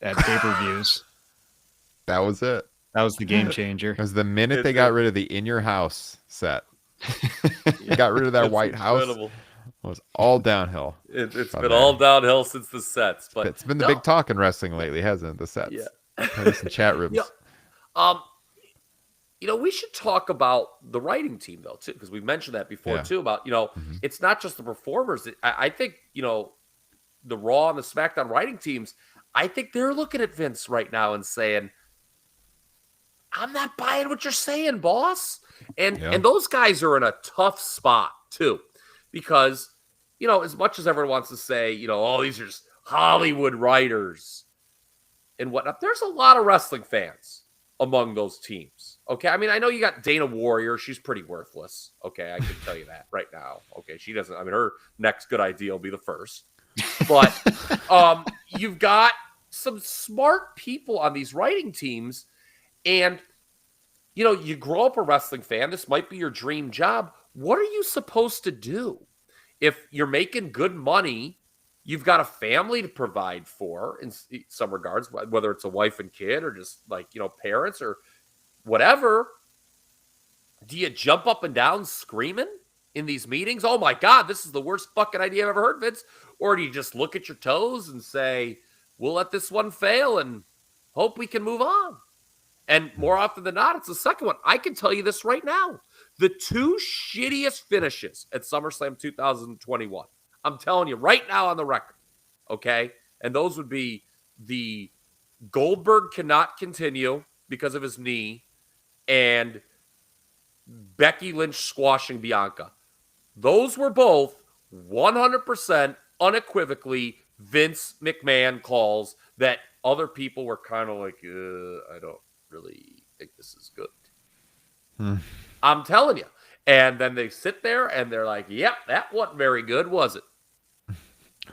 at pay-per-views. That was it. That was the game changer. Because the minute they got rid of the in your house set, got rid of that White House, it was all downhill. It's been all downhill since the sets. But it's been the big talk in wrestling lately, hasn't it? The sets. Yeah. Maybe some chat rooms. We should talk about the writing team though too, because we've mentioned that before too. About it's not just the performers. I think the Raw and the SmackDown writing teams. I think they're looking at Vince right now and saying, "I'm not buying what you're saying, boss." And those guys are in a tough spot too, because as much as everyone wants to say, oh, these are just Hollywood writers and whatnot, there's a lot of wrestling fans among those teams. Okay. I mean, I know you got Dana Warrior. She's pretty worthless. Okay. I can tell you that right now. Okay. She doesn't, her next good idea will be the first. But you've got some smart people on these writing teams. And, you grow up a wrestling fan. This might be your dream job. What are you supposed to do? If you're making good money, you've got a family to provide for in some regards, whether it's a wife and kid or just parents or whatever. Do you jump up and down screaming in these meetings? Oh my God, this is the worst fucking idea I've ever heard, Vince. Or do you just look at your toes and say, we'll let this one fail and hope we can move on? And more often than not, it's the second one. I can tell you this right now. The two shittiest finishes at SummerSlam 2021. I'm telling you right now on the record, okay? And those would be the Goldberg cannot continue because of his knee and Becky Lynch squashing Bianca. Those were both 100% unequivocally Vince McMahon calls that other people were kind of like, I don't really think this is good. I'm telling you. And then they sit there and they're like, yep, that wasn't very good, was it?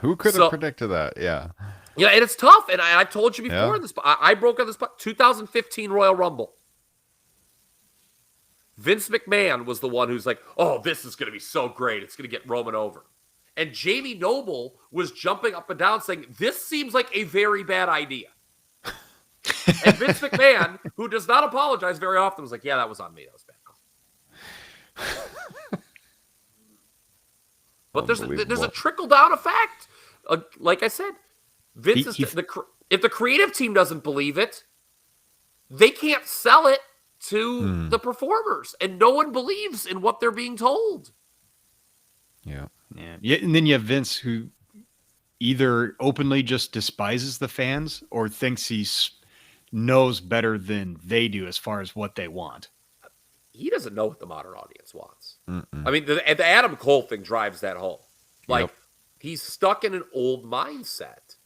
Who could have predicted that? Yeah. Yeah, and it's tough. And I told you before, I broke on this 2015 Royal Rumble. Vince McMahon was the one who's like, oh, this is going to be so great. It's going to get Roman over. And Jamie Noble was jumping up and down saying, this seems like a very bad idea. And Vince McMahon, who does not apologize very often, was like, yeah, that was on me. That was bad. But there's a trickle-down effect. Like I said, Vince if the creative team doesn't believe it, they can't sell it to the performers. And no one believes in what they're being told. Yeah. And then you have Vince, who either openly just despises the fans or thinks he knows better than they do as far as what they want. He doesn't know what the modern audience wants. I mean, the Adam Cole thing drives that home. Like, he's stuck in an old mindset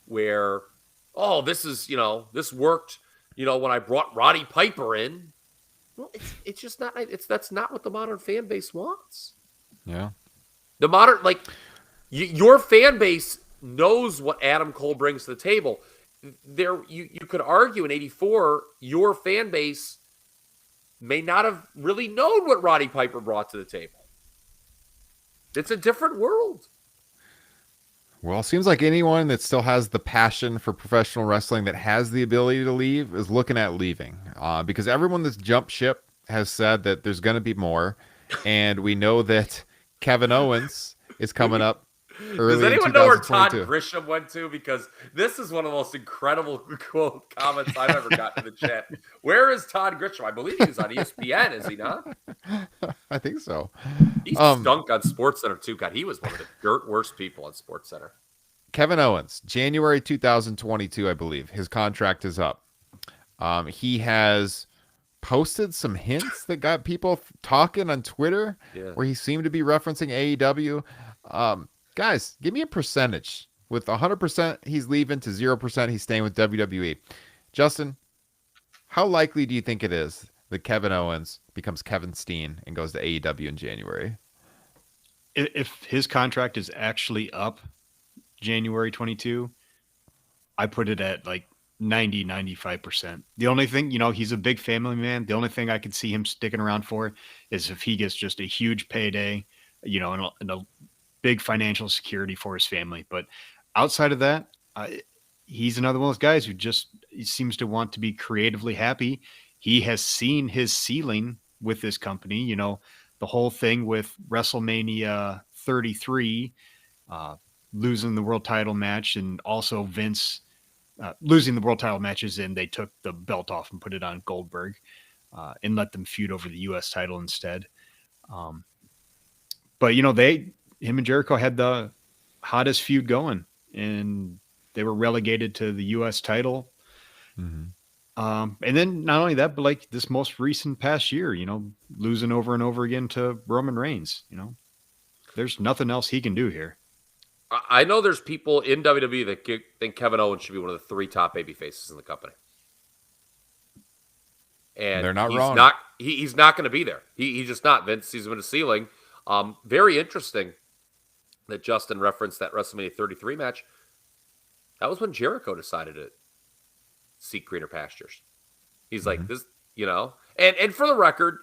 where, oh, this is, this worked, when I brought Roddy Piper in. Well, it's just not, that's not what the modern fan base wants. Yeah. The modern, your fan base knows what Adam Cole brings to the table. You could argue in '84, your fan base may not have really known what Roddy Piper brought to the table. It's a different world. Well, it seems like anyone that still has the passion for professional wrestling that has the ability to leave is looking at leaving. Because everyone that's jumped ship has said that there's going to be more. And we know that Kevin Owens is coming up early. Does anyone know where Todd Grisham went to? Because this is one of the most incredible quote comments I've ever gotten in the chat. Where is Todd Grisham? I believe he's on ESPN, is he not? I think so. He stunk on SportsCenter too. God, he was one of the dirt worst people on SportsCenter. Kevin Owens, January 2022, I believe. His contract is up. He has posted some hints that got people talking on Twitter where he seemed to be referencing AEW. Guys, give me a percentage. With 100% he's leaving to 0% he's staying with WWE. Justin, how likely do you think it is that Kevin Owens becomes Kevin Steen and goes to AEW in January? If his contract is actually up January 22, I put it at 95%. The only thing, he's a big family man. The only thing I could see him sticking around for is if he gets just a huge payday, and a big financial security for his family. But outside of that, he's another one of those guys who just he seems to want to be creatively happy. He has seen his ceiling with this company, the whole thing with WrestleMania 33, losing the world title match, and also Vince losing the world title matches, and they took the belt off and put it on Goldberg and let them feud over the U.S. title instead. But him and Jericho had the hottest feud going, and they were relegated to the U.S. title. Mm-hmm. And then not only that, but like this most recent past year, losing over and over again to Roman Reigns. There's nothing else he can do here. I know there's people in WWE that think Kevin Owens should be one of the 3 top baby faces in the company. And they're not he's wrong. He's not going to be there. He's just not. Vince sees him in a ceiling. Very interesting that Justin referenced that WrestleMania 33 match. That was when Jericho decided to seek greener pastures. He's like, this, and for the record,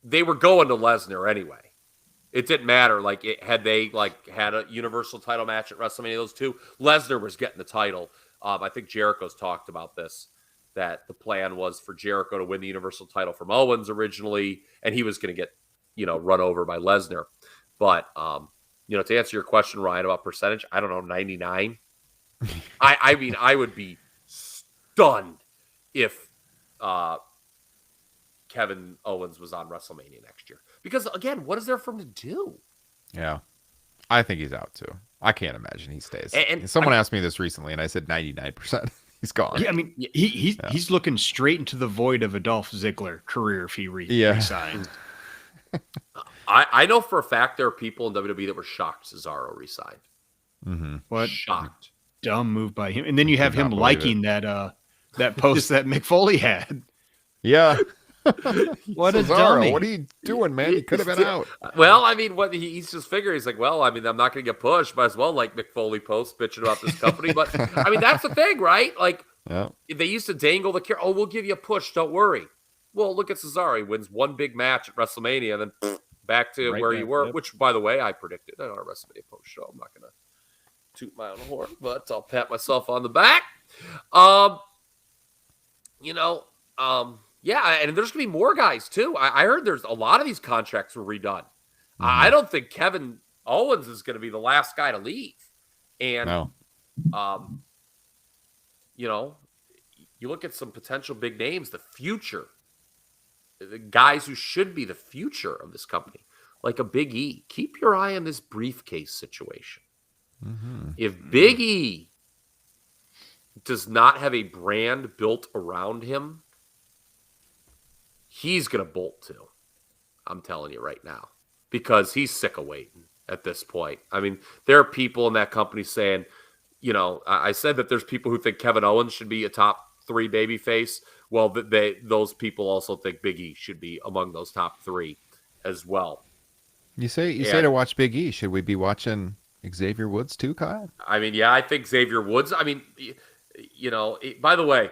they were going to Lesnar anyway. It didn't matter. Had they had a universal title match at WrestleMania, those two, Lesnar was getting the title. I think Jericho's talked about this, that the plan was for Jericho to win the universal title from Owens originally, and he was going to get, run over by Lesnar. But, to answer your question, Ryan, about percentage, I don't know, 99. I mean, I would be stunned if Kevin Owens was on WrestleMania next year. Because, again, what is there for him to do? Yeah. I think he's out, too. I can't imagine he stays. And someone asked me this recently, and I said 99%. He's gone. Yeah, I mean, he's looking straight into the void of a Dolph Ziggler career if he resigns. I know for a fact there are people in WWE that were shocked Cesaro resigned. Mm-hmm. What shocked? Dumb move by him. And then you have him liking that post that Mick Foley had. Yeah. What a Cesaro, dummy. what are you doing, man? He could have been out. Well, I mean, what he's just figuring, he's like, well, I mean, I'm not going to get pushed. Might as well like Mick Foley post bitching about this company. But I mean, that's the thing, right? Like, they used to dangle the carrot. Oh, we'll give you a push. Don't worry. Well, look at Cesaro. He wins one big match at WrestleMania, and then back to where you were. Yep. Which, by the way, I predicted on our WrestleMania post show. I'm not going to toot my own horn, but I'll pat myself on the back. Yeah, and there's going to be more guys, too. I heard there's a lot of these contracts were redone. Mm-hmm. I don't think Kevin Owens is going to be the last guy to leave. And, you look at some potential big names, the future, the guys who should be the future of this company, like a Big E. Keep your eye on this briefcase situation. Mm-hmm. If Big E does not have a brand built around him, he's going to bolt too. I'm telling you right now, because he's sick of waiting at this point. I mean, there are people in that company saying, I said that there's people who think Kevin Owens should be a top 3 babyface. Well, those people also think Big E should be among those top 3 as well. You say to watch Big E. Should we be watching Xavier Woods too, Kyle? I mean, yeah, I think Xavier Woods. I mean, by the way,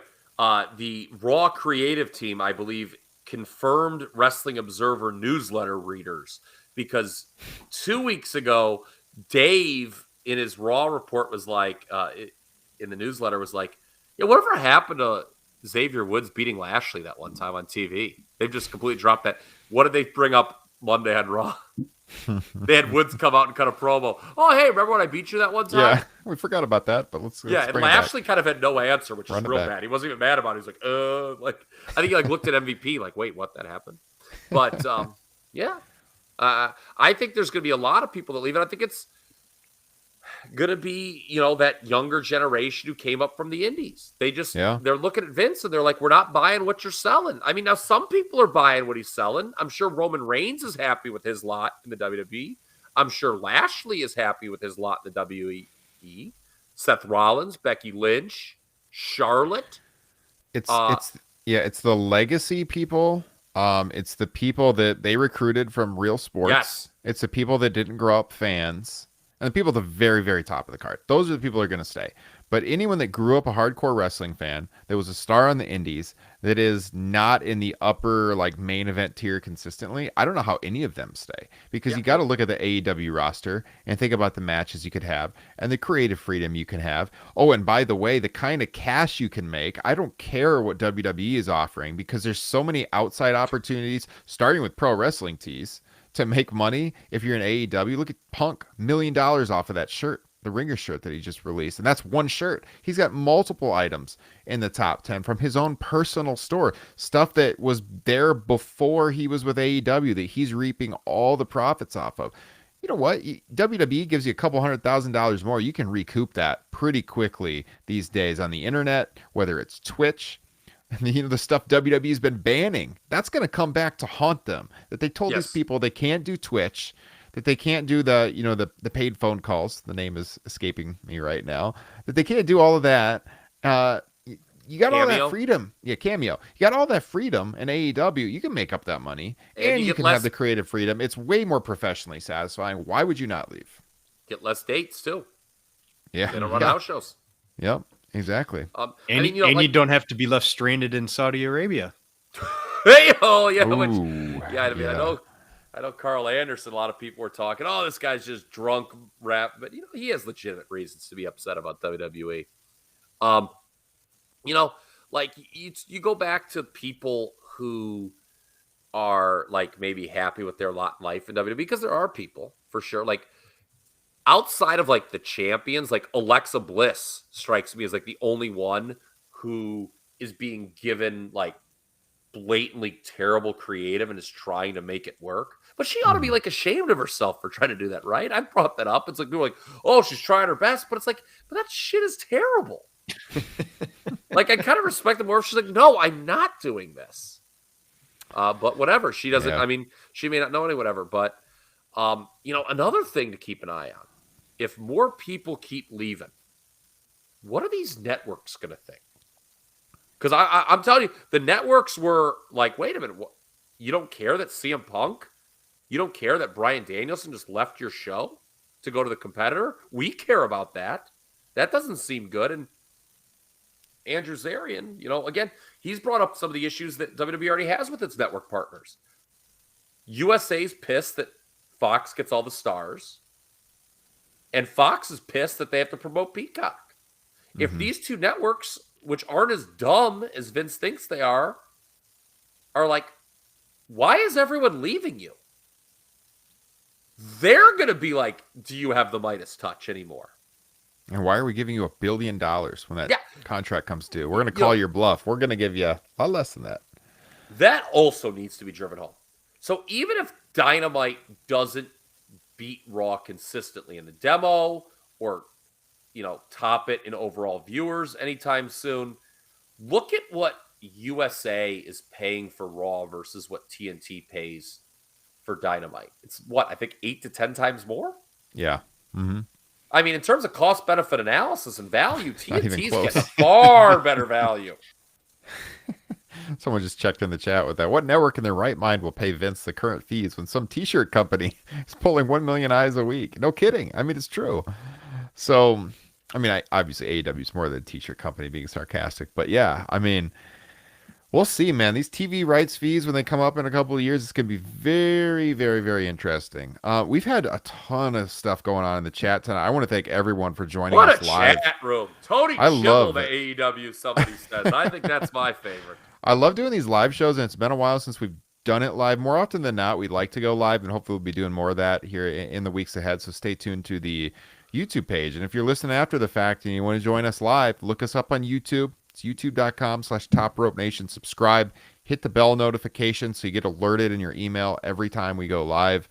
the Raw creative team, I believe, confirmed Wrestling Observer newsletter readers, because 2 weeks ago, Dave in his Raw report was like, in the newsletter was like, yeah, whatever happened to Xavier Woods beating Lashley that one time on TV? They've just completely dropped that. What did they bring up Monday on Raw? They had Woods come out and cut a promo. Oh, hey, remember when I beat you that one time? Yeah, we forgot about that, but let's and Lashley kind of had no answer, which is real bad. He wasn't even mad about it. He was like, I think he looked at MVP like, wait, what? That happened? But I think there's going to be a lot of people that leave, and I think it's going to be, that younger generation who came up from the indies. They just, they're looking at Vince and they're like, we're not buying what you're selling. I mean, now some people are buying what he's selling. I'm sure Roman Reigns is happy with his lot in the WWE. I'm sure Lashley is happy with his lot in the WWE. Seth Rollins, Becky Lynch, Charlotte. It's the legacy people. It's the people that they recruited from real sports. Yes. It's the people that didn't grow up fans. And the people at the very, very top of the card. Those are the people that are going to stay. But anyone that grew up a hardcore wrestling fan, that was a star on the indies, that is not in the upper like main event tier consistently, I don't know how any of them stay. Because you got to look at the AEW roster and think about the matches you could have and the creative freedom you can have. Oh, and by the way, the kind of cash you can make. I don't care what WWE is offering because there's so many outside opportunities, starting with pro wrestling tees, to make money. If you're in AEW, look at Punk, $1 million off of that shirt, the Ringer shirt that he just released. And that's one shirt. He's got multiple items in the top 10 from his own personal store, stuff that was there before he was with AEW that he's reaping all the profits off of. You know what? WWE gives you a couple $100,000 more. You can recoup that pretty quickly these days on the internet, whether it's Twitch. And the stuff WWE's been banning, that's going to come back to haunt them. That they told these people they can't do Twitch, that they can't do the paid phone calls. The name is escaping me right now. That they can't do all of that. You got all that freedom. Yeah, Cameo. You got all that freedom in AEW. You can make up that money, and you can have the creative freedom. It's way more professionally satisfying. Why would you not leave? Get less dates too. Yeah, they don't run house shows. Yep. Exactly. You don't have to be left stranded in Saudi Arabia. I know Carl Anderson, a lot of people were talking, oh, this guy's just drunk rap, but he has legitimate reasons to be upset about WWE. Like you go back to people who are like maybe happy with their lot in life in WWE, because there are people for sure, like outside of like the champions, like Alexa Bliss strikes me as like the only one who is being given like blatantly terrible creative and is trying to make it work. But she ought to be like ashamed of herself for trying to do that, right? I brought that up. It's like people are like, oh, she's trying her best, but it's like, but that shit is terrible. Like I kind of respect it more if she's like, no, I'm not doing this. But whatever, she doesn't. I mean, she may not know any whatever, but another thing to keep an eye on. If more people keep leaving, what are these networks going to think? Because I'm telling you, the networks were like, wait a minute, you don't care that CM Punk? You don't care that Bryan Danielson just left your show to go to the competitor? We care about that. That doesn't seem good. And Andrew Zarian, again, he's brought up some of the issues that WWE already has with its network partners. USA's pissed that Fox gets all the stars. And Fox is pissed that they have to promote Peacock. Mm-hmm. If these two networks, which aren't as dumb as Vince thinks they are like, why is everyone leaving you? They're going to be like, do you have the Midas touch anymore? And why are we giving you $1 billion when that contract comes due? We're going to call your bluff. We're going to give you a lot less than that. That also needs to be driven home. So even if Dynamite doesn't beat Raw consistently in the demo or, top it in overall viewers anytime soon, look at what USA is paying for Raw versus what TNT pays for Dynamite. It's I think 8 to 10 times more? Yeah. Mm-hmm. I mean, in terms of cost-benefit analysis and value, TNT's getting far better value. Someone just checked in the chat with that. What network in their right mind will pay Vince the current fees when some t-shirt company is pulling 1 million eyes a week? No kidding. I mean, it's true. So, I mean, obviously AEW is more than a t-shirt company, being sarcastic. But yeah, I mean, we'll see, man. These TV rights fees, when they come up in a couple of years, it's going to be very, very, very interesting. We've had a ton of stuff going on in the chat tonight. I want to thank everyone for joining us live. What a chat room. Tony Schimmel, the AEW, somebody says. I think that's my favorite. I love doing these live shows, and it's been a while since we've done it live. More often than not, we'd like to go live, and hopefully we'll be doing more of that here in the weeks ahead. So stay tuned to the YouTube page. And if you're listening after the fact and you want to join us live, look us up on YouTube. It's youtube.com/TopRopeNation. Subscribe, hit the bell notification so you get alerted in your email every time we go live.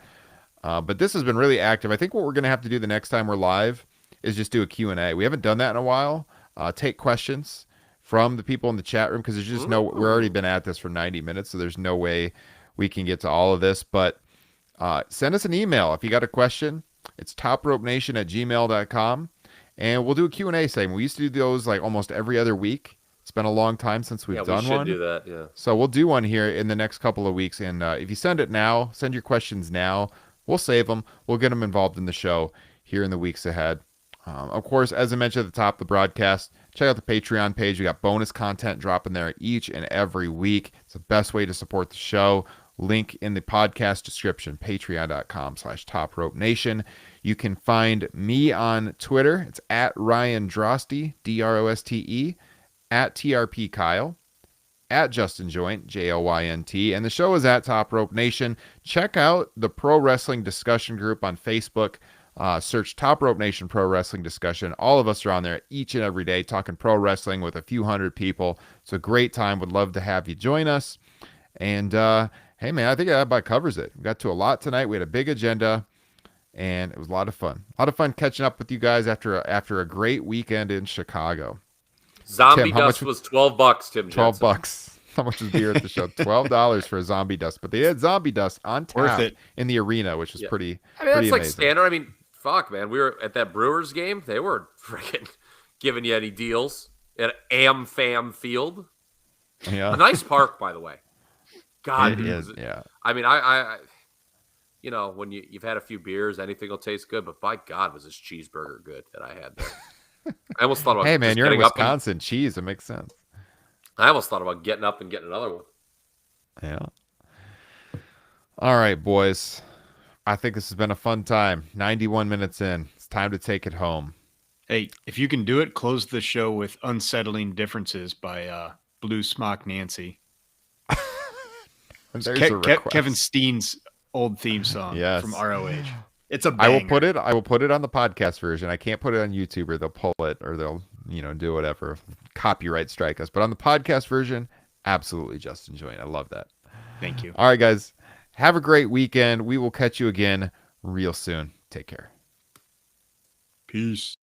But this has been really active. I think what we're going to have to do the next time we're live is just do a Q&A. We haven't done that in a while. Take questions from the people in the chat room, because there's just we're already been at this for 90 minutes, so there's no way we can get to all of this. But send us an email if you got a question. It's topropenation@gmail.com, and we'll do a Q&A segment. We used to do those like almost every other week. It's been a long time since we've done one. We should do that, yeah. So we'll do one here in the next couple of weeks, and if you send it now, send your questions now, we'll save them. We'll get them involved in the show here in the weeks ahead. Of course, as I mentioned at the top of the broadcast, check out the Patreon page. We got bonus content dropping there each and every week. It's the best way to support the show. Link in the podcast description, patreon.com/Top Rope Nation. You can find me on Twitter. It's at Ryan Droste, Droste, at TRP Kyle, at Justin Joynt, JOYNT. And the show is at Top Rope Nation. Check out the Pro Wrestling Discussion group on Facebook. Search Top Rope Nation Pro Wrestling Discussion. All of us are on there each and every day talking pro wrestling with a few hundred people. It's a great time. Would love to have you join us. And hey, man, I think that about covers it. We got to a lot tonight. We had a big agenda, and it was a lot of fun. A lot of fun catching up with you guys after a great weekend in Chicago. Zombie Tim, Dust was $12, Tim. $12. How much was beer at the show? $12 for a Zombie Dust. But they had Zombie Dust on tap in the arena, which was pretty I mean, that's pretty like amazing. standard. I mean, fuck, man. We were at that Brewers game. They weren't freaking giving you any deals at AmFam Field. Yeah. A nice park, by the way. God, It is, yeah. I mean, I you know, when you've had a few beers, anything will taste good. But by God, was this cheeseburger good that I had there? I almost thought about Hey, man, just you're in getting up Wisconsin. Cheese, it makes sense. I almost thought about getting up and getting another one. Yeah. All right, boys. I think this has been a fun time. 91 minutes in. It's time to take it home. Hey, if you can do it, close the show with Unsettling Differences by Blue Smock Nancy. There's a request. Kevin Steen's old theme song from ROH. It's a banger. I will put it on the podcast version. I can't put it on YouTube or they'll pull it or they'll, do whatever. Copyright strike us. But on the podcast version, absolutely Justin Joynt. I love that. Thank you. All right, guys. Have a great weekend. We will catch you again real soon. Take care. Peace.